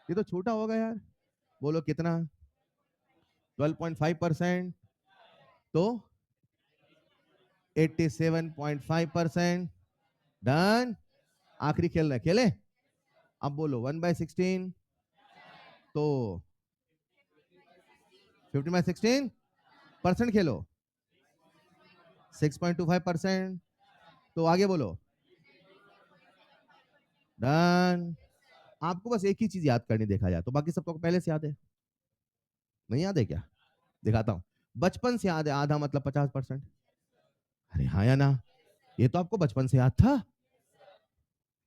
ये तो छोटा होगा यार। बोलो कितना? 12.5%, तो 87.5% डन। आखिरी खेल रहे, खेले? अब बोलो 1/16, तो 15/16 परसेंट खेलो 6.25%, तो आगे बोलो डन। आपको बस एक ही चीज याद करनी, देखा जाए तो बाकी सब तो पहले से याद है। नहीं याद है क्या? दिखाता हूं। बचपन से याद है, आधा मतलब 50%। अरे हाँ या ना? ये तो आपको बचपन से याद था।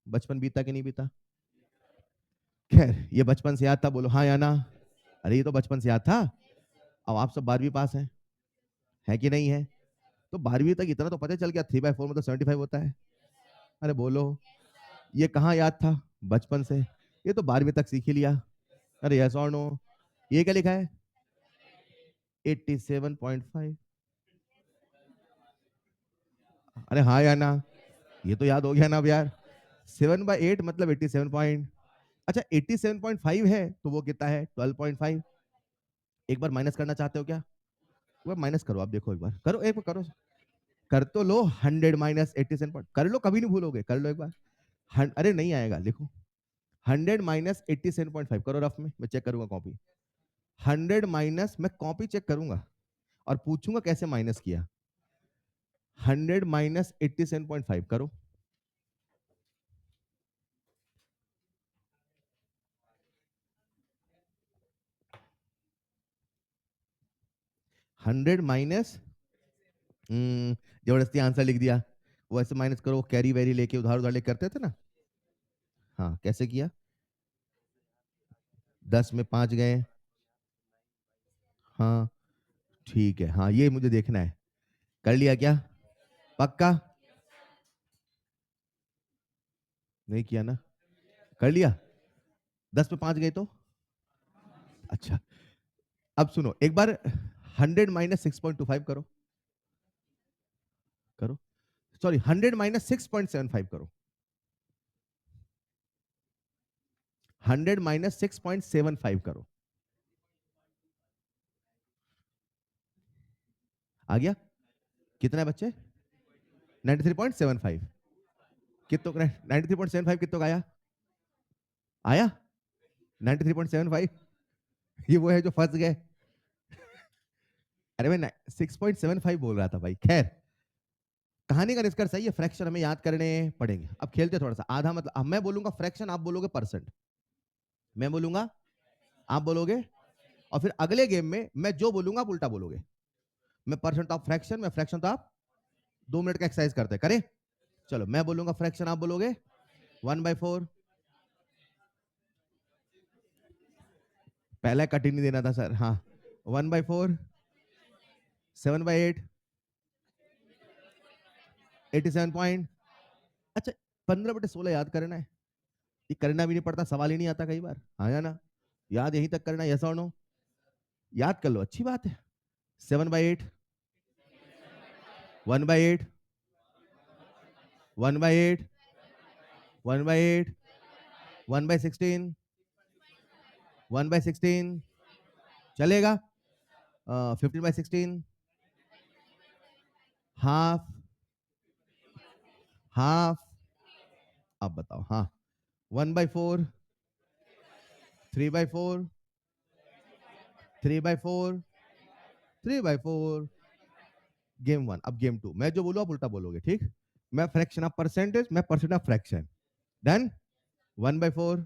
बचपन बीता कि नहीं बीता? खैर, ये बचपन से याद था, बोलो हाँ या ना? अरे ये तो बचपन से याद था। अब आप सब 12वीं पास है कि नहीं है? तो 12वीं तक इतना तो पता चल गया, 3/4 में तो 75 होता है। अरे बोलो, ये कहाँ याद था बचपन से? ये तो 12वीं तक सीख ही लिया। अरे यस और नो? ये क्या लिखा है? 87.5। अरे हाँ या ना? ये तो याद हो गया ना अब यार। 7/8 मतलब 87 पॉइंट। अच्छा 87.5 है तो वो कितना है? 12.5। एक बार माइनस करना चाहते हो क्या? एक बार माइनस करो, आप देखो, एक बार करो, एक बार करो। कर तो लो। 100 माइनस 87 पॉइंट कर लो, कभी नहीं भूलोगे, कर लो एक बार। अरे नहीं आएगा, लिखो 100 माइनस 87.5 करो रफ में, मैं चेक करूंगा कॉपी। 100 माइनस, मैं कॉपी चेक करूंगा और पूछूंगा कैसे माइनस किया। 100 माइनस 87.5 करो। 100 माइनस, जबरदस्ती आंसर लिख दिया। वो ऐसे माइनस करो, कैरी वैरी लेके उधार उधार लेके करते थे ना। हाँ कैसे किया? 10 में 5 गए। हाँ ठीक है, हाँ ये मुझे देखना है। कर लिया क्या? पक्का? नहीं किया ना? कर लिया? 10 में 5 गए तो? अच्छा, अब सुनो एक बार 100 माइनस 6.25 करो। करो। सॉरी 100 माइनस 6.75 करो। 100 माइनस 6.75 करो। आ गया? कितना है बच्चे? 93.75। कितनों का? 93.75 कितनों का आया? आया 93.75। ये वो है जो फंस गए। अरे मैं 6.75 बोल रहा था भाई। खैर, कहानी का निष्कर्ष सही है, फ्रैक्शन हमें याद करने पड़ेंगे। अब खेलते थोड़ा सा। आधा मतलब, अब मैं बोलूंगा फ्रैक्शन, आप बोलोगे परसेंट। मैं बोलूंगा, आप बोलोगे। और फिर अगले गेम में मैं जो बोलूंगा आप उल्टा बोलोगे। मैं परसेंट ऑफ फ्रैक्शन, मैं फ्रैक्शन तो आप। 2 मिनट का एक्सरसाइज करते हैं, करें? चलो मैं बोलूंगा फ्रैक्शन, आप बोलोगे 1/4। पहले कट ही नहीं देना था सर। हाँ 1/4, 7/8, 87 पॉइंट। अच्छा, 15/16 याद करना है। ये करना भी नहीं पड़ता, सवाल ही नहीं आता कई बार, आया ना? याद यहीं तक करना, यस और नो। याद कर लो, अच्छी बात है। 7/8, 1/8, 1/8, 1/8, 1/16, 1/16। चलेगा? 15/16, हाफ, हाफ। अब बताओ, हाँ। 1/4, 3/4, 3/4, 3/4। Game one. अब गेम टू, मैं जो बोलूं आप उल्टा बोलोगे, ठीक? मैं फ्रैक्शन ऑफ परसेंटेज, मैं percent of fraction. Done. 1/4,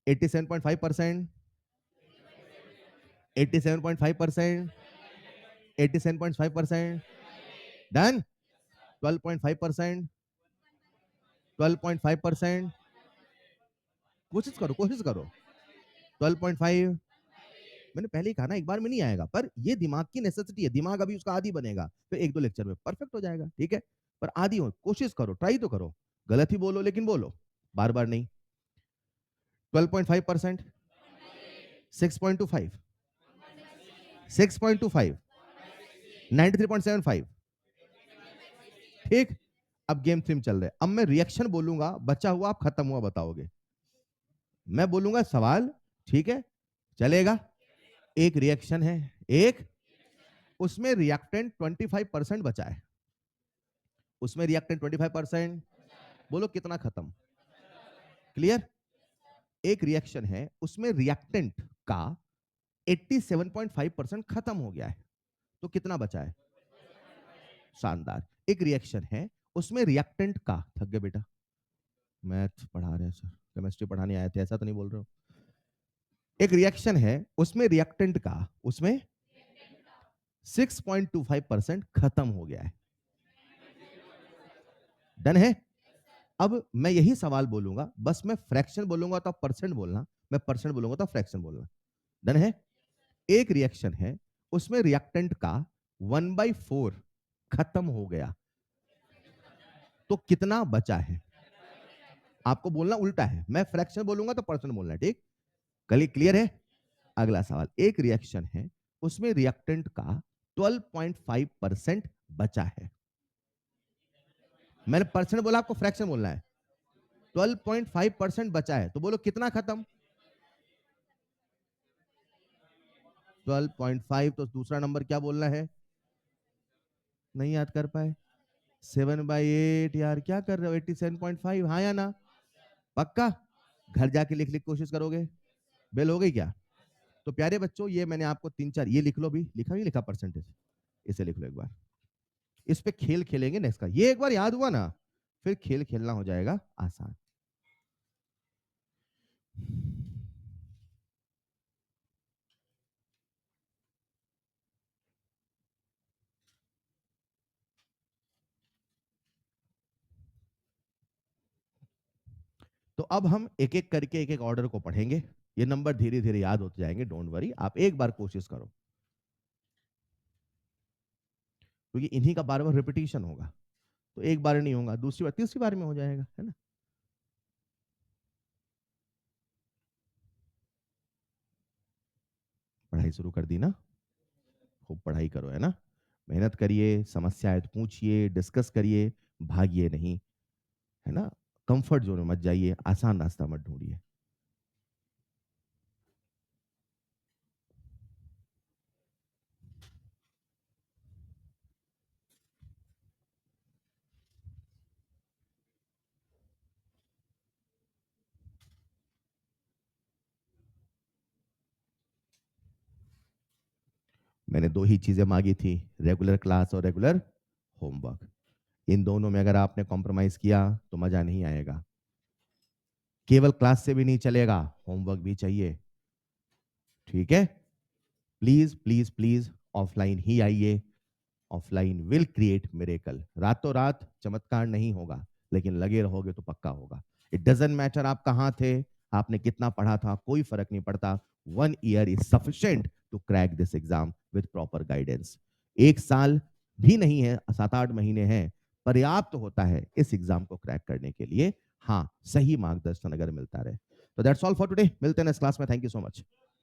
87.5%, 87.5%, 87.5%। Done. 12.5%, 12.5%। कोशिश करो, कोशिश करो। 12.5। मैंने पहले ही कहा ना, एक बार में नहीं आएगा, पर ये दिमाग की नेसेसिटी है। दिमाग अभी उसका आदी बनेगा, फिर 1-2 लेक्चर में परफेक्ट हो जाएगा, ठीक है? पर आदी हो, कोशिश करो, ट्राई तो करो। गलत ही बोलो लेकिन बोलो, बार बार नहीं। 12.5%, 6.25, 6.25, 93.75। ठीक। अब गेम थ्री में चल रहे हैं। अब मैं रिएक्शन बोलूंगा, बचा हुआ आप खत्म हुआ बताओगे। मैं बोलूंगा सवाल, ठीक है? चलेगा? एक रिएक्शन है, एक, उसमें रिएक्टेंट 25% बचा है। उसमें रिएक्टेंट 25%। बोलो कितना खत्म? क्लियर? एक रिएक्शन है, उसमें रिएक्टेंट का 87.5% खत्म हो गया है, तो कितना बचा है? शानदार। एक रिएक्शन है, उसमें रिएक्टेंट का, थक गए बेटा, मैथ पढ़ा रहे हैं सर, केमिस्ट्री पढ़ाने आए थे, ऐसा तो नहीं बोल रहे हो? एक रिएक्शन है, उसमें रिएक्टेंट का, उसमें 6.25% खत्म हो गया है। डन है? अब मैं यही सवाल बोलूंगा, बस मैं फ्रैक्शन बोलूंगा तो आप परसेंट बोलना, मैं परसेंट बोलूंगा तो फ्रैक्शन बोलना। डन है? एक रिएक्शन है, उसमें रिएक्टेंट का 1/4 खत्म हो गया, तो कितना बचा है? आपको बोलना उल्टा है, मैं फ्रैक्शन बोलूंगा तो परसेंट बोलना है, ठीक? कल क्लियर है? अगला सवाल, एक रिएक्शन है, उसमें रिएक्टेंट का 12.5% बचा है। मैंने परसेंट बोला, आपको फ्रैक्शन बोलना है। 12.5% बचा है, तो बोलो कितना खत्म? 12.5, तो दूसरा नंबर क्या बोलना है? नहीं याद कर पाए? 7/8। यार क्या कर रहे हो? 87.5, हाँ या ना? पक्का? घर जाके लिख लिख कोशिश करोगे? बेल हो गई क्या? तो प्यारे बच्चों, ये मैंने आपको 3-4 ये लिख लो भी, लिखा नहीं लिखा परसेंटेज? इसे लिख लो एक बार। इस पे खेल खेलेंगे नेक्स्ट का, ये एक बार याद हुआ ना, फिर खेल खेलना हो जाएगा आसान। तो अब हम एक एक करके एक एक ऑर्डर को पढ़ेंगे। ये नंबर धीरे धीरे याद होते जाएंगे, डोंट वरी, आप एक बार कोशिश करो, क्योंकि इन्हीं का बार बार रिपीटिशन होगा। तो एक बार नहीं होगा, दूसरी बार तीसरी बार में हो जाएगा, है ना। पढ़ाई शुरू कर दी ना, खूब पढ़ाई करो, है ना, मेहनत करिए, समस्या है तो पूछिए, डिस्कस करिए, भागिए नहीं, है ना, कंफर्ट जोन में मत जाइए, आसान रास्ता मत ढूंढिए। मैंने दो ही चीजें मांगी थी, रेगुलर क्लास और रेगुलर होमवर्क। इन दोनों में अगर आपने कॉम्प्रोमाइज किया तो मजा नहीं आएगा। केवल क्लास से भी नहीं चलेगा, होमवर्क भी चाहिए, ठीक है। प्लीज प्लीज प्लीज ऑफलाइन ही आइए, ऑफलाइन विल क्रिएट मिरेकल। रातों रात चमत्कार नहीं होगा, लेकिन लगे रहोगे तो पक्का होगा। इट डजेंट मैटर आप कहाँ थे, आपने कितना पढ़ा था, कोई फर्क नहीं पड़ता। 1 year is sufficient to crack this exam with proper guidance. 1 साल भी नहीं है, 7-8 महीने हैं, पर्याप्त होता है इस एग्जाम को क्रैक करने के लिए। हाँ, सही मार्गदर्शन अगर मिलता रहे तो। दैट्स ऑल फॉर टुडे, मिलते हैं नेक्स्ट क्लास में। Thank you so much.